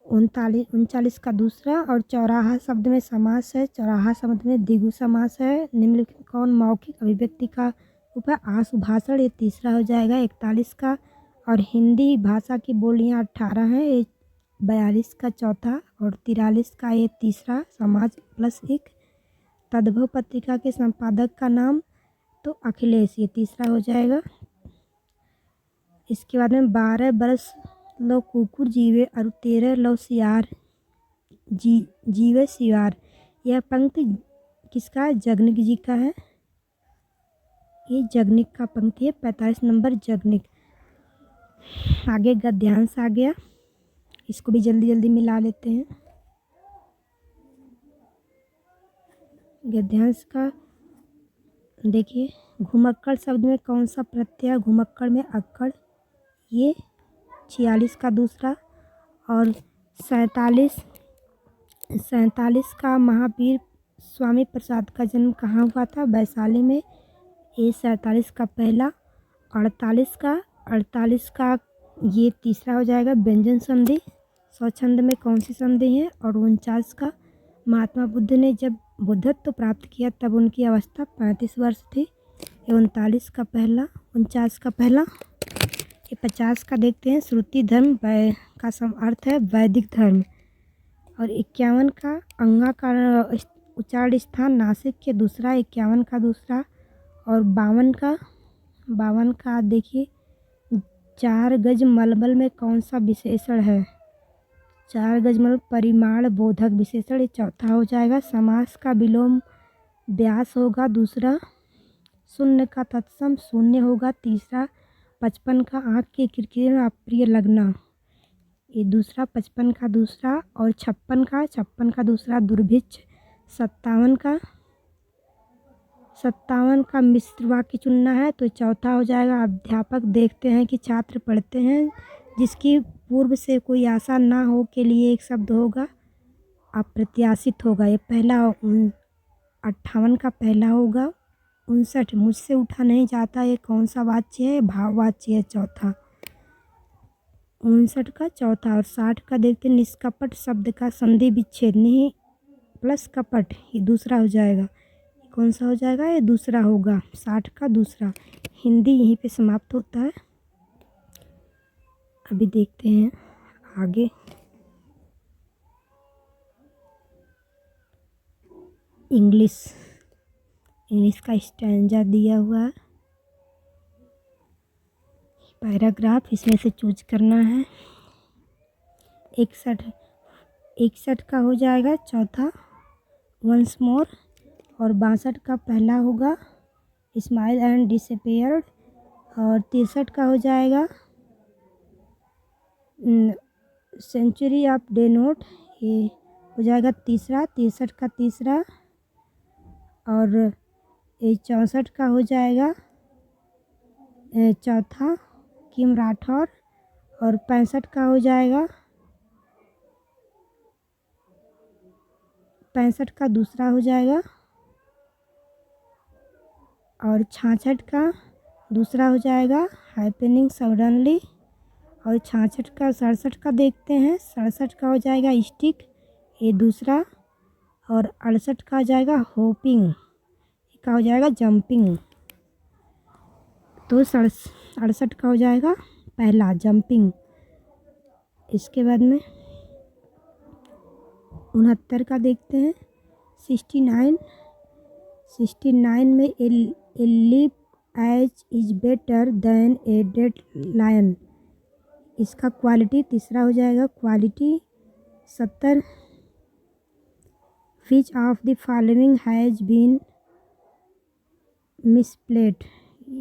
39 का दूसरा। और चौराहा शब्द में समास है, चौराहा शब्द में द्विगु समास है। निम्नलिखित कौन मौखिक अभिव्यक्ति का रूप है? आशु भाषण, ये तीसरा हो जाएगा। 41 का। और हिंदी भाषा की बोलियां 18 हैं, ये 42 का चौथा। और 43 का ये तीसरा, समाज प्लस एक। तद्भव पत्रिका के संपादक का नाम तो अखिलेश, ये तीसरा हो जाएगा। इसके बाद में 12 बरस लो कुकुर जीवे और 13 लो सियार जीवे सियार, यह पंक्ति किसका है? जगनिक जी का है, ये जगनिक का पंक्ति है। 45 नंबर जगनिक। आगे गद्यांश आ गया, इसको भी जल्दी जल्दी मिला लेते हैं। गद्यांश का देखिए, घुमक्कड़ शब्द में कौन सा प्रत्यय? घुमक्कड़ में अक्कड़, ये 46 का दूसरा। और 47 का महावीर स्वामी प्रसाद का जन्म कहाँ हुआ था? वैशाली में, ये 47 का पहला। 48 का ये तीसरा हो जाएगा व्यंजन संधि। स्वच्छंद में कौन सी संधि है? और 49 का महात्मा बुद्ध ने जब बुद्धत्व प्राप्त किया तब उनकी अवस्था 35 वर्ष थी। 39 का पहला, 49 का पहला। ये 50 का देखते हैं, श्रुति धर्म का अर्थ है वैदिक धर्म। और 51 का अंगा का उच्चारण स्थान नासिक के दूसरा, 51 का दूसरा। और 52 का देखिए, 4 गज मलमल में कौन सा विशेषण है? 4 गज मलमल परिमाण बोधक विशेषण, ये चौथा हो जाएगा। समास का विलोम व्यास होगा दूसरा। शून्य का तत्सम शून्य होगा तीसरा। 55 का आँख के किरकिरे में अप्रिय लगना, ये दूसरा 55 का दूसरा। और 56 का दूसरा दुर्भिक्ष। 57 का मिश्र वाक्य चुनना है, तो चौथा हो जाएगा। अध्यापक देखते हैं कि छात्र पढ़ते हैं, जिसकी पूर्व से कोई आशा ना हो के लिए एक शब्द होगा अप्रत्याशित होगा, ये पहला। 58 का पहला होगा। 59 मुझसे उठा नहीं जाता, ये कौन सा वाच्य है? भाववाच्य है, चौथा। 59 का चौथा। और 60 का देखते हैं, निष्कपट शब्द का संधि विच्छेद नहीं प्लस कपट, ये दूसरा हो जाएगा। कौन सा हो जाएगा? ये दूसरा होगा, 60 का दूसरा। हिंदी यहीं पे समाप्त होता है। अभी देखते हैं आगे। इंग्लिश का स्टैंजा दिया हुआ है, पैराग्राफ, इसमें से चूज करना है। 61 का हो जाएगा चौथा, वंस मोर। और 62 का पहला होगा स्माइल एंड डिसअपियर्ड। और 63 का हो जाएगा सेंचुरी ऑफ डे नोट, ये हो जाएगा तीसरा। 63 का तीसरा। और ये 64 का हो जाएगा चौथा, किम राठौर। और 65 का हो जाएगा 65 का दूसरा हो जाएगा। और 66 का दूसरा हो जाएगा हैपनिंग सडनली। और 66 का 67 का देखते हैं, 67 का हो जाएगा स्टिक, ये दूसरा। और 68 का हो जाएगा होपिंग, का हो जाएगा जंपिंग। तो 68 का हो जाएगा पहला जंपिंग। इसके बाद में 69 का देखते हैं। 69 में a leap age is better than a dead lion. इसका क्वालिटी तीसरा हो जाएगा quality. 70 which of the following has been misplaced.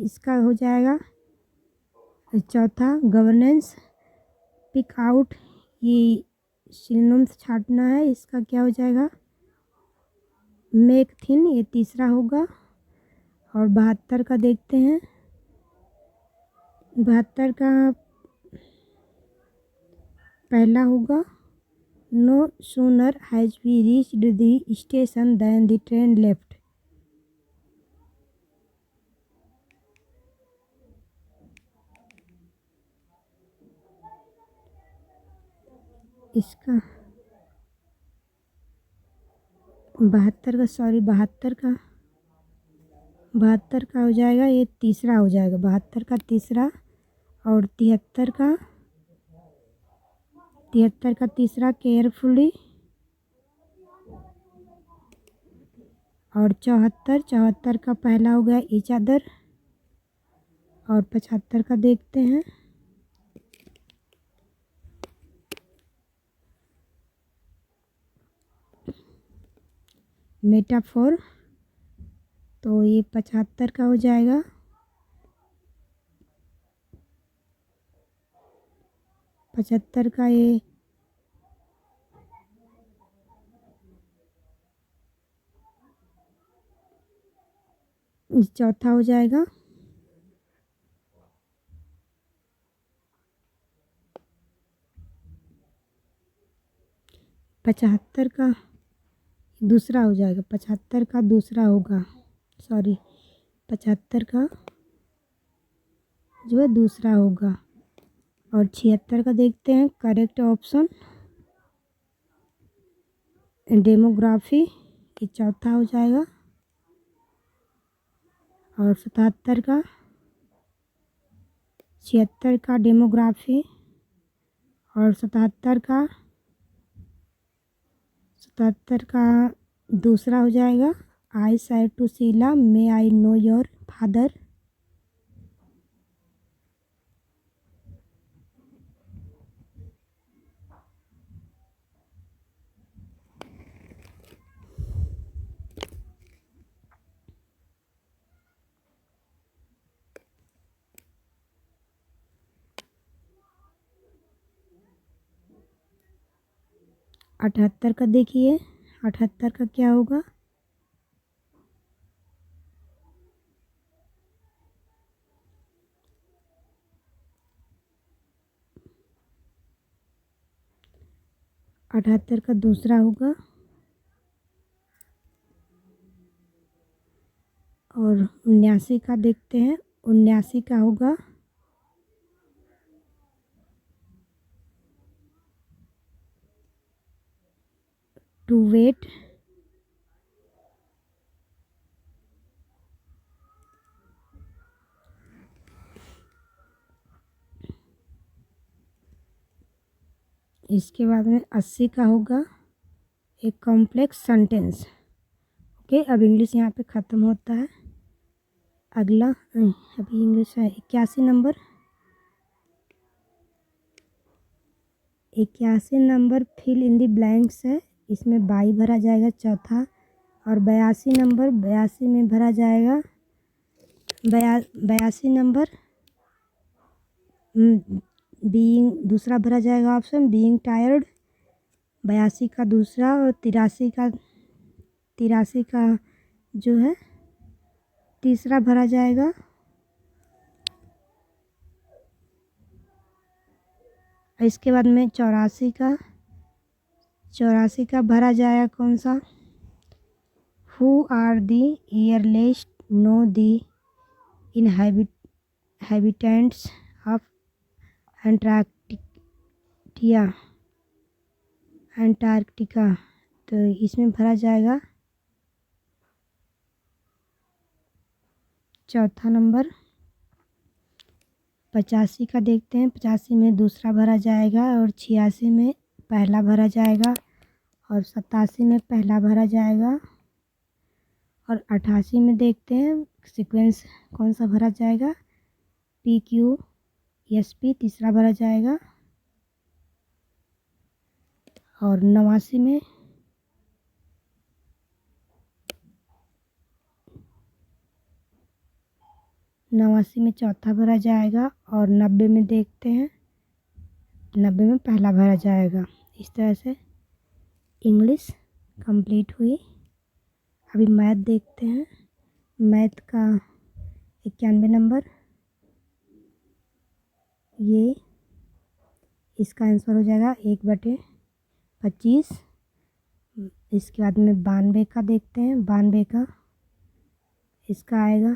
इसका हो जाएगा चौथा गवर्नेंस। पिक आउट, ये सिनोनिम्स छांटना है, इसका क्या हो जाएगा मेक थिन, ये तीसरा होगा। और 72 का देखते हैं। 72 का पहला होगा no sooner has we reached the station then the train left. इसका 72 का हो जाएगा, ये तीसरा हो जाएगा 72 का तीसरा। और 73 का तीसरा केयरफुली। और 74 का पहला हो गया ईच अदर। और 75 का देखते हैं। मेटाफोर, तो ये 75 का हो जाएगा। 75 का ये चौथा हो जाएगा। 75 का दूसरा हो जाएगा। 75 का दूसरा होगा, सॉरी 75 का जो है दूसरा होगा। और 76 का देखते हैं। करेक्ट ऑप्शन डेमोग्राफी, ये चौथा हो जाएगा। और 77 का 76 का डेमोग्राफी। और 77 का दूसरा हो जाएगा I said to Sheela may I know your father. अठहत्तर का देखिए, 78 का क्या होगा। अठहत्तर का दूसरा होगा। और 79 का देखते हैं। 79 का होगा टू वेट। इसके बाद में 80 का होगा एक कॉम्प्लेक्स सेंटेंस। ओके, अब इंग्लिश यहाँ पे ख़त्म होता है। अगला अभी इंग्लिश है 81 number. 81 number fill in the blanks है, इसमें बाई भरा जाएगा चौथा। और 82 नंबर 82 में भरा जाएगा 82 नंबर बीइंग दूसरा भरा जाएगा ऑप्शन बीइंग टायर्ड। 82 का दूसरा। और 83 का जो है तीसरा भरा जाएगा। इसके बाद में 84 का भरा जाएगा कौन सा who are the airless no the inhabitants of Antarctica. तो इसमें भरा जाएगा चौथा नंबर 85 का देखते हैं। 85 में दूसरा भरा जाएगा और 86 में पहला भरा जाएगा और 87 में पहला भरा जाएगा और 88 में देखते हैं सीक्वेंस कौन सा भरा जाएगा। PQSP तीसरा भरा जाएगा और 89 में चौथा भरा जाएगा और 90 में देखते हैं 90 में पहला भरा जाएगा। इस तरह से इंग्लिश कंप्लीट हुई। अभी मैथ देखते हैं। मैथ का 91 नंबर, ये इसका आंसर हो जाएगा 1/25। इसके बाद में 92 का देखते हैं। 92 का इसका आएगा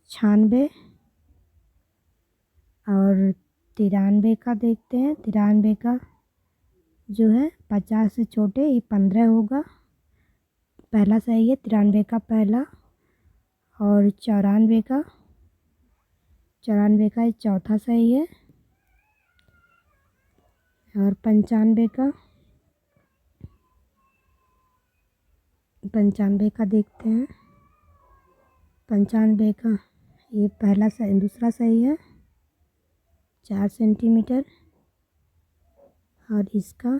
96 और 93 का देखते हैं। 93 का जो है 50 से छोटे ये 15 होगा, पहला सही है 93 का पहला। और 94 का ये चौथा सही है। और 95 का देखते हैं। 95 का ये पहला सही दूसरा सही है 4 सेंटीमीटर। और इसका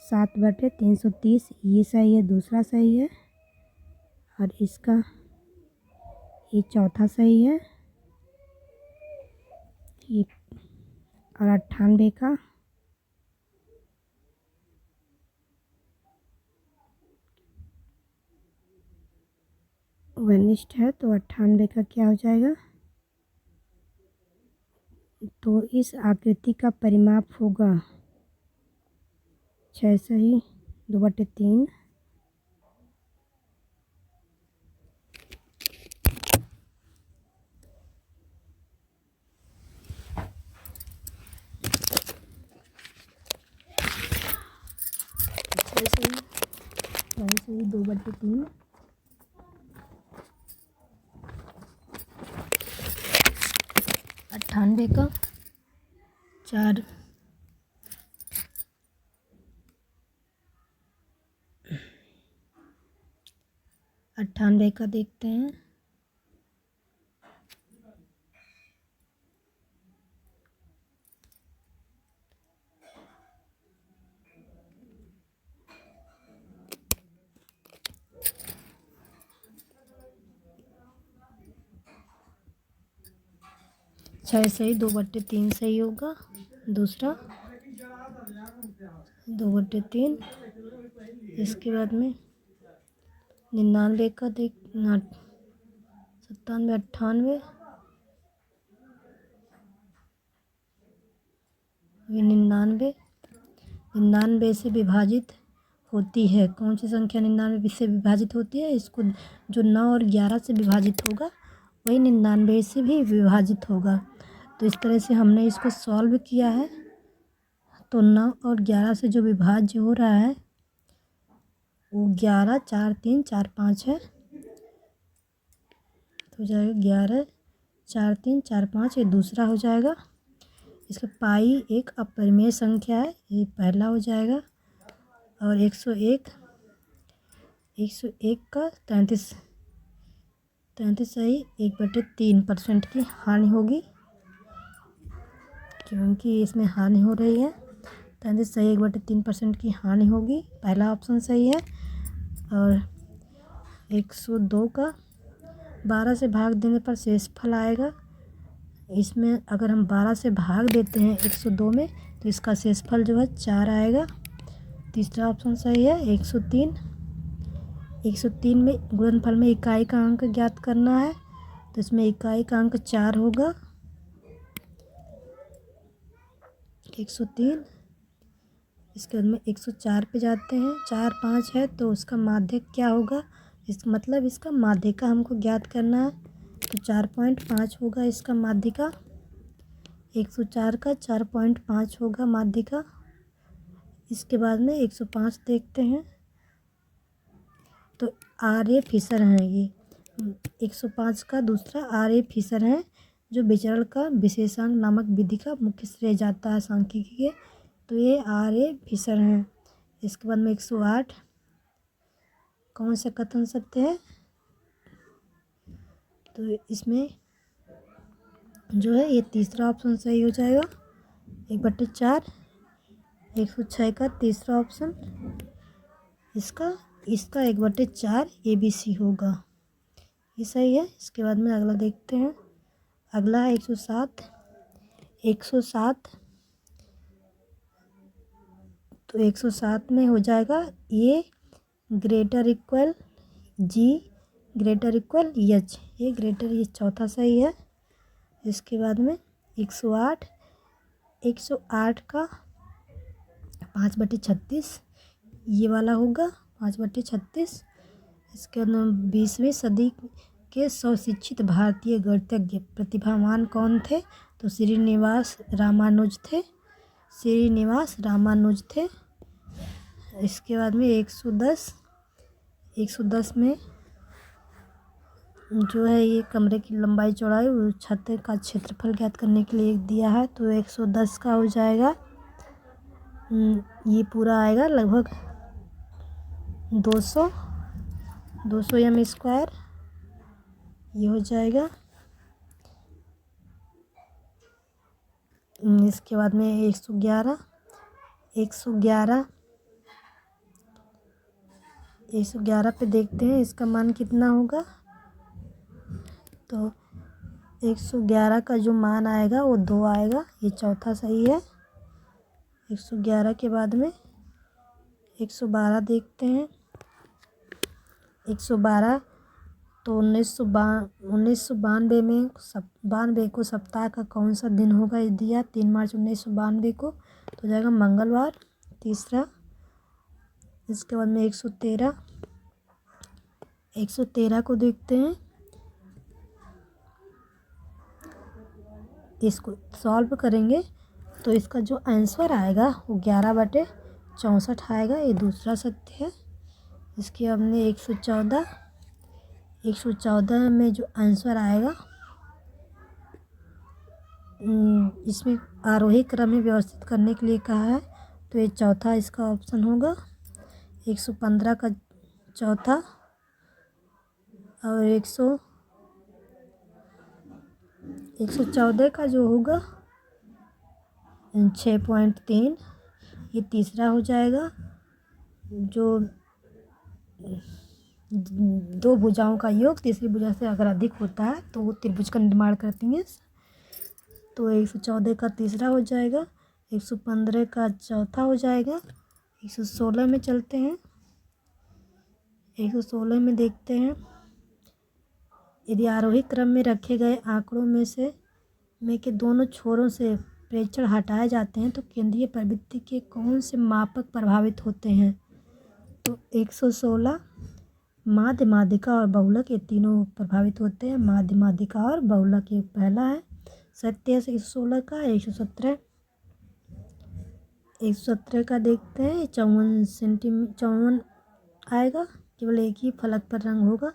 7/330 ये सही है, दूसरा सही है। और इसका ये चौथा सही है ये। और 98 का वनिष्ठ है तो 98 का क्या हो जाएगा। तो इस आकृति का परिमाप होगा 6 सही 2/3। सही 2/3। 98 का 4 98 का देखते हैं। छः सही 2/3 सही होगा, दूसरा 2/3। इसके बाद में 99 का देख 97 98 निन्यानवे से विभाजित होती है। कौन सी संख्या 99 से विभाजित होती है? इसको जो 9 और 11 से विभाजित होगा वही 99 से भी विभाजित होगा। तो इस तरह से हमने इसको सॉल्व किया है। तो 9 और 11 से जो विभाज्य हो रहा है वो 11 4 3 4 5 है। तो हो जाएगा 11 4 3 4 5, ये दूसरा हो जाएगा। इसका पाई एक अपरिमेय संख्या है, ये पहला हो जाएगा। और 101 का 33 सही 1/3% की हानि होगी, क्योंकि इसमें हानि हो रही है। 33 सही 1/3% की हानि होगी, पहला ऑप्शन सही है। और 102 का 12 से भाग देने पर शेषफल आएगा। इसमें अगर हम 12 से भाग देते हैं 102 में तो इसका शेषफल जो है 4 आएगा, तीसरा ऑप्शन सही है। 103 में गुणनफल में इकाई का अंक ज्ञात करना है, तो इसमें इकाई का अंक 4 होगा। 103 इसके बाद में 104 पे जाते हैं। 4 5 है तो उसका माध्यक क्या होगा, मतलब इसका माध्यिका हमको ज्ञात करना है। तो 4.5 होगा इसका माध्यिका। 104 का 4.5 होगा माध्यिका। इसके बाद में 105 देखते हैं। तो आर.ए. फिशर हैं ये। 105 का दूसरा आर.ए. फिशर हैं जो विचरण का विशेषांक नामक विधि का मुख्य श्रेय जाता है सांख्यिकी के। तो ये आर.ए. फिशर हैं। इसके बाद में 108 कौन सा कथन सत्य है? तो इसमें जो है ये तीसरा ऑप्शन सही हो जाएगा, 1/4। 106 का तीसरा ऑप्शन इसका 1/4 ABC होगा, ये सही है। इसके बाद में अगला देखते हैं। अगला है 107। 107 तो 107 में हो जाएगा ए ग्रेटर इक्वल जी ग्रेटर इक्वल एच, ये ग्रेटर ये चौथा सही है। इसके बाद में 108 108 का 5/36 ये वाला होगा, 5/36। इसके बाद में 20वीं सदी के स्वशिक्षित भारतीय गणितज्ञ प्रतिभावान कौन थे? तो श्रीनिवास रामानुज थे, श्रीनिवास रामानुज थे। इसके बाद में 110 में जो है ये कमरे की लंबाई चौड़ाई छत का क्षेत्रफल ज्ञात करने के लिए दिया है। तो 110 का हो जाएगा, ये पूरा आएगा लगभग 200 m², ये हो जाएगा। इसके बाद में 111 पे देखते हैं इसका मान कितना होगा। तो 111 का जो मान आएगा वो 2 आएगा, ये चौथा सही है। 111 के बाद में 112 देखते हैं। 112 तो 1992 में 92 को सप्ताह का कौन सा दिन होगा ये दिया, 3 मार्च 1992 को, तो हो जाएगा मंगलवार, तीसरा। इसके बाद में 113 को देखते हैं। इसको सॉल्व करेंगे तो इसका जो आंसर आएगा वो 11/64 आएगा, ये दूसरा सत्य है। इसके बाद में 114 में जो आंसर आएगा इसमें आरोही क्रम में व्यवस्थित करने के लिए कहा है, तो ये चौथा इसका ऑप्शन होगा। 115 का चौथा और 114 का जो होगा 6.3 ये तीसरा हो जाएगा। जो 2 भुजाओं का योग तीसरी भुजा से अगर अधिक होता है तो वो त्रिभुज का निर्माण करती हैं। तो 114 का तीसरा हो जाएगा, 115 का चौथा हो जाएगा। 116 में चलते हैं। 116 में देखते हैं, यदि आरोही क्रम में रखे गए आंकड़ों में के दोनों छोरों से प्रेक्षण हटाए जाते हैं तो केंद्रीय प्रवृत्ति के कौन से मापक प्रभावित होते हैं? तो 116 माध्य, माध्यिका और बहुलक ये तीनों प्रभावित होते हैं। माध्य, माध्यिका और बहुलक ये पहला है सत्य है 116 का। 117 का देखते हैं, 54 आएगा, केवल एक ही फलक पर रंग होगा,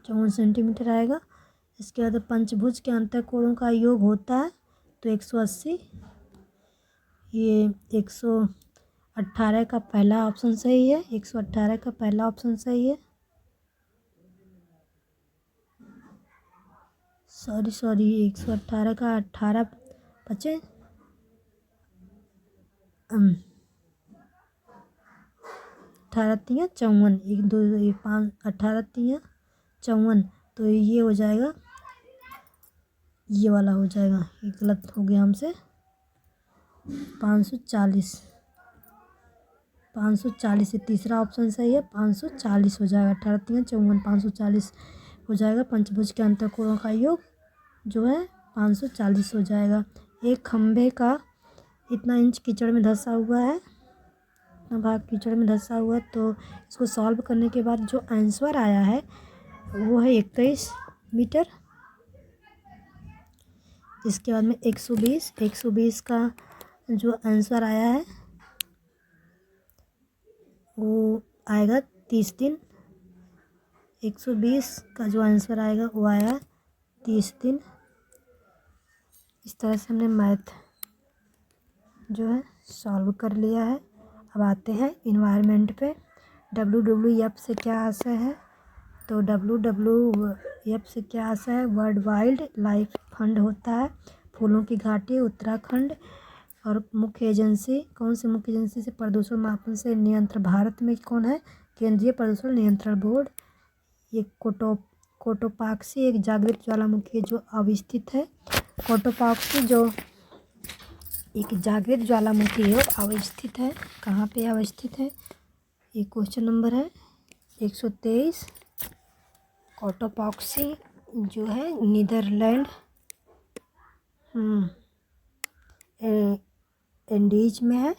54 सेंटीमीटर आएगा। इसके बाद पंचभुज के अंतःकोणों का योग होता है तो 180, ये 118 का पहला ऑप्शन सही है, 118 का पहला ऑप्शन सही है। सॉरी 118 का 18 बचे 18 तियाँ 54, 1 2 5 18 तियाँ 54, तो ये हो जाएगा, ये वाला हो जाएगा, ये गलत हो गया हमसे। 540 ये तीसरा ऑप्शन सही है, 540 हो जाएगा। 18 तियाँ 54, 540 हो जाएगा। पंचभुज के अंतःकोणों का योग जो है 540 हो जाएगा। एक खंभे का इतना इंच कीचड़ में धंसा हुआ है, इतना भाग कीचड़ में धंसा हुआ है, तो इसको सॉल्व करने के बाद जो आंसर आया है वो है 21 मीटर। इसके बाद में 120 का जो आंसर आया है वो आएगा 30 दिन। 120 का जो आंसर आएगा वो आया 30 दिन। इस तरह से हमने मैथ जो है सॉल्व कर लिया है। अब आते हैं इन्वायरमेंट पे। WWF से क्या आशय है? तो WWF से क्या आशय है? वर्ल्ड वाइल्ड लाइफ फंड होता है। फूलों की घाटी उत्तराखंड। और मुख्य एजेंसी कौन सी मुख्य एजेंसी से प्रदूषण मापन से नियंत्रण? भारत में कौन है? केंद्रीय प्रदूषण नियंत्रण बोर्ड। ये कोटोपाक्सी एक जागृत ज्वालामुखी है जो अवस्थित है। कोटोपाक्सी जो एक जागृत ज्वालामुखी है अवस्थित है। कहाँ पे अवस्थित है? ये क्वेश्चन नंबर है 123। कोटोपाक्सी जो है नीदरलैंड एंडीज में है।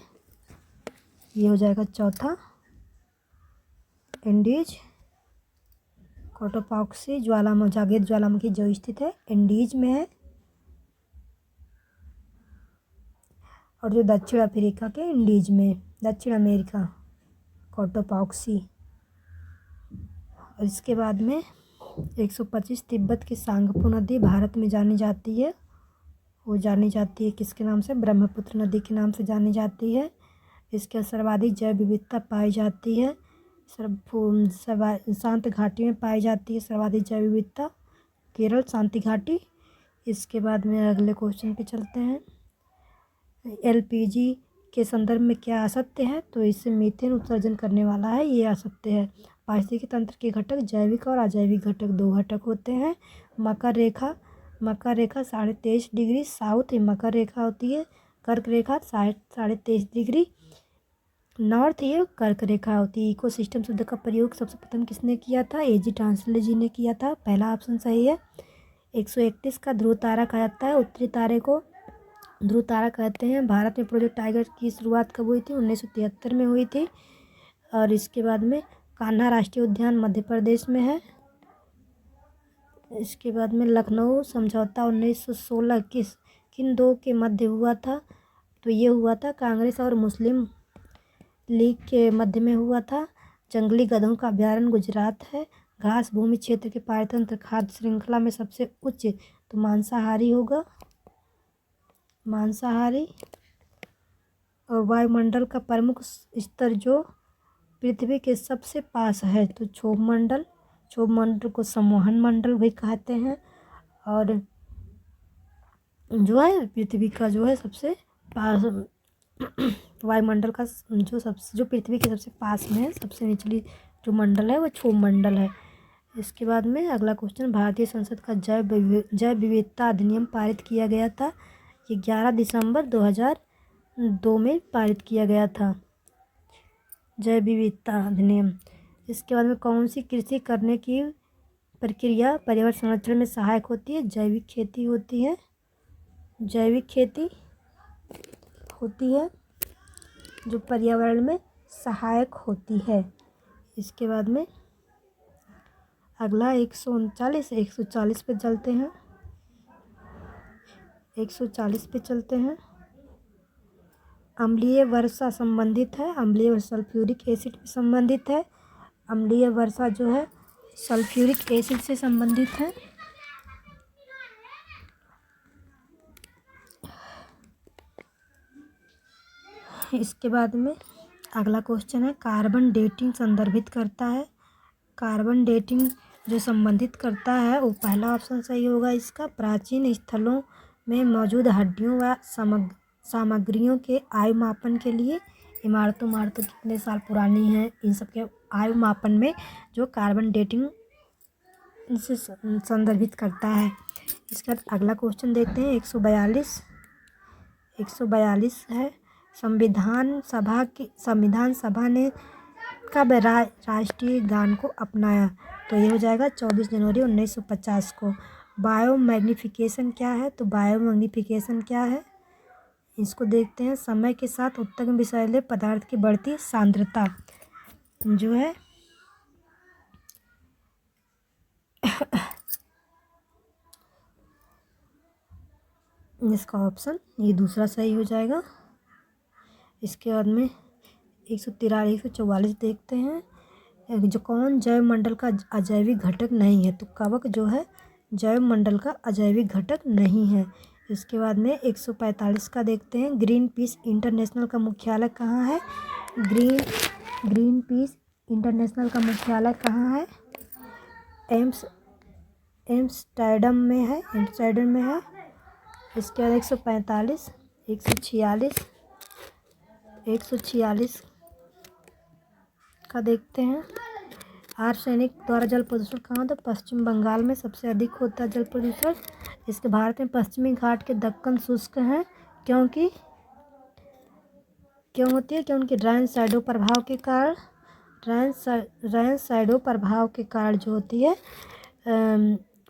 ये हो जाएगा चौथा। एंडीज कोटोपाक्सी जागृत ज्वालामुखी जो स्थित है एंडीज में है और जो दक्षिण अफ्रीका के इंडीज में, दक्षिण अमेरिका, कोटोपाक्सी। और इसके बाद में 125 तिब्बत की सांगपो नदी भारत में जानी जाती है। वो जानी जाती है किसके नाम से? ब्रह्मपुत्र नदी के नाम से जानी जाती है। इसके सर्वाधिक जैव विविधता पाई जाती है। शांत घाटी में पाई जाती है सर्वाधिक जैव विविधता, केरल शांति घाटी। इसके बाद में अगले क्वेश्चन पे चलते हैं। LPG के संदर्भ में क्या असत्य है? तो इससे मीथेन उत्सर्जन करने वाला है, ये असत्य है। पारिस्थितिकी तंत्र के घटक जैविक और अजैविक घटक 2 घटक होते हैं। मकर रेखा 23.5 डिग्री साउथ मकर रेखा होती है। कर्क रेखा 23.5 डिग्री नॉर्थ ये कर्क रेखा होती है। इकोसिस्टम शब्द का प्रयोग सबसे प्रथम किसने किया था? AG ट्रांसले जी ने किया था। पहला ऑप्शन सही है। 131 का ध्रुव तारा कहा जाता है। उत्तरी तारे को ध्रुव तारा कहते हैं। भारत में प्रोजेक्ट टाइगर की शुरुआत कब हुई थी? 1973 में हुई थी। और इसके बाद में कान्हा राष्ट्रीय उद्यान मध्य प्रदेश में है। इसके बाद में लखनऊ समझौता 1916 किन दो के मध्य हुआ था? तो ये हुआ था कांग्रेस और मुस्लिम लीग के मध्य में हुआ था। जंगली गधों का अभ्यारण्य गुजरात है। घास भूमि क्षेत्र के पारतंत्र खाद्य श्रृंखला में सबसे उच्च तो मांसाहारी होगा, मांसाहारी। और वायुमंडल का प्रमुख स्तर जो पृथ्वी के सबसे पास है तो क्षोभ मंडल को संवहन मंडल भी कहते हैं। और जो है पृथ्वी का जो है सबसे पास वायुमंडल का जो पृथ्वी के सबसे पास में है, सबसे निचली जो मंडल है वो क्षोभ मंडल है। इसके बाद में अगला क्वेश्चन, भारतीय संसद का जैव विविधता अधिनियम पारित किया गया था। ये 11 दिसंबर 2002 में पारित किया गया था, जैव विविधता अधिनियम। इसके बाद में कौन सी कृषि करने की प्रक्रिया पर्यावरण संरक्षण में सहायक होती है? जैविक खेती होती है। जैविक खेती होती है जो पर्यावरण में सहायक होती है। इसके बाद में अगला 140 पे चलते हैं। 140 पे चलते हैं। अम्लीय वर्षा संबंधित है। अम्लीय वर्षा सल्फ्यूरिक एसिड से संबंधित है। अम्लीय वर्षा जो है सल्फ्यूरिक एसिड से संबंधित है। इसके बाद में अगला क्वेश्चन है, कार्बन डेटिंग संदर्भित करता है। कार्बन डेटिंग जो संबंधित करता है वो पहला ऑप्शन सही होगा इसका। प्राचीन स्थलों में मौजूद हड्डियों व सामग्रियों के आयु मापन के लिए इमारतों कितने साल पुरानी हैं, इन सब के आयु मापन में जो कार्बन डेटिंग से संदर्भित करता है। इसका अगला क्वेश्चन देखते हैं 142 है। संविधान सभा ने कब राष्ट्रीय गान को अपनाया? तो ये हो जाएगा 24 जनवरी 1950 को। बायोमैग्निफिकेशन क्या है? तो बायोमैग्निफिकेशन क्या है इसको देखते हैं। समय के साथ उत्तक विषैले पदार्थ की बढ़ती सांद्रता जो है इसका ऑप्शन ये दूसरा सही हो जाएगा। इसके बाद में 144 देखते हैं। जो कौन जैव मंडल का अजैविक घटक नहीं है, तो कवक जो है जैव मंडल का अजैविक घटक नहीं है। इसके बाद में 145 का देखते हैं। ग्रीन पीस इंटरनेशनल का मुख्यालय कहाँ है? ग्रीन पीस इंटरनेशनल का मुख्यालय कहाँ है? एम्स्टर्डम में है। इसके बाद 145, 146 का देखते हैं। आर्सेनिक द्वारा जल प्रदूषण कहाँ होता है? पश्चिम बंगाल में सबसे अधिक होता है जल प्रदूषण। इसके भारत में पश्चिमी घाट के दक्कन शुष्क हैं, क्यों होती है? क्योंकि रैन शैडो प्रभाव के कारण जो होती है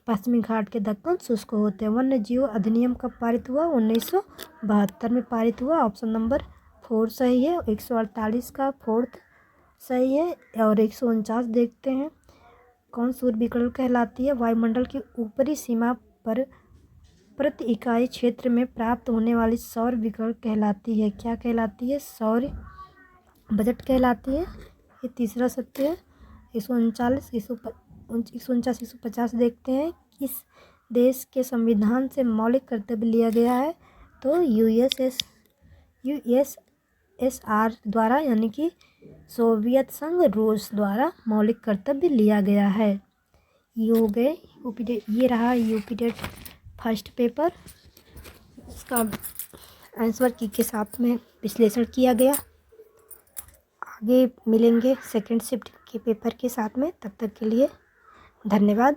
पश्चिमी घाट के दक्कन शुष्क होते हैं। वन्य जीव अधिनियम कब पारित हुआ? 1972 में पारित हुआ। ऑप्शन नंबर 4 सही है। 148 का 4th सही है। और 149 देखते हैं। कौन सौर विकिरण कहलाती है? वायुमंडल की ऊपरी सीमा पर प्रति इकाई क्षेत्र में प्राप्त होने वाली सौर विकिरण कहलाती है। क्या कहलाती है? सौर बजट कहलाती है। ये तीसरा सत्य है। 149, 150 देखते हैं। किस देश के संविधान से मौलिक कर्तव्य लिया गया है? तो यूएसएसआर द्वारा, यानी कि सोवियत संघ रूस द्वारा मौलिक कर्तव्य लिया गया है। ये हो गए ये रहा यूपीटेट फर्स्ट पेपर। इसका आंसर की के साथ में विश्लेषण किया गया। आगे मिलेंगे सेकंड शिफ्ट के पेपर के साथ में। तब तक के लिए धन्यवाद।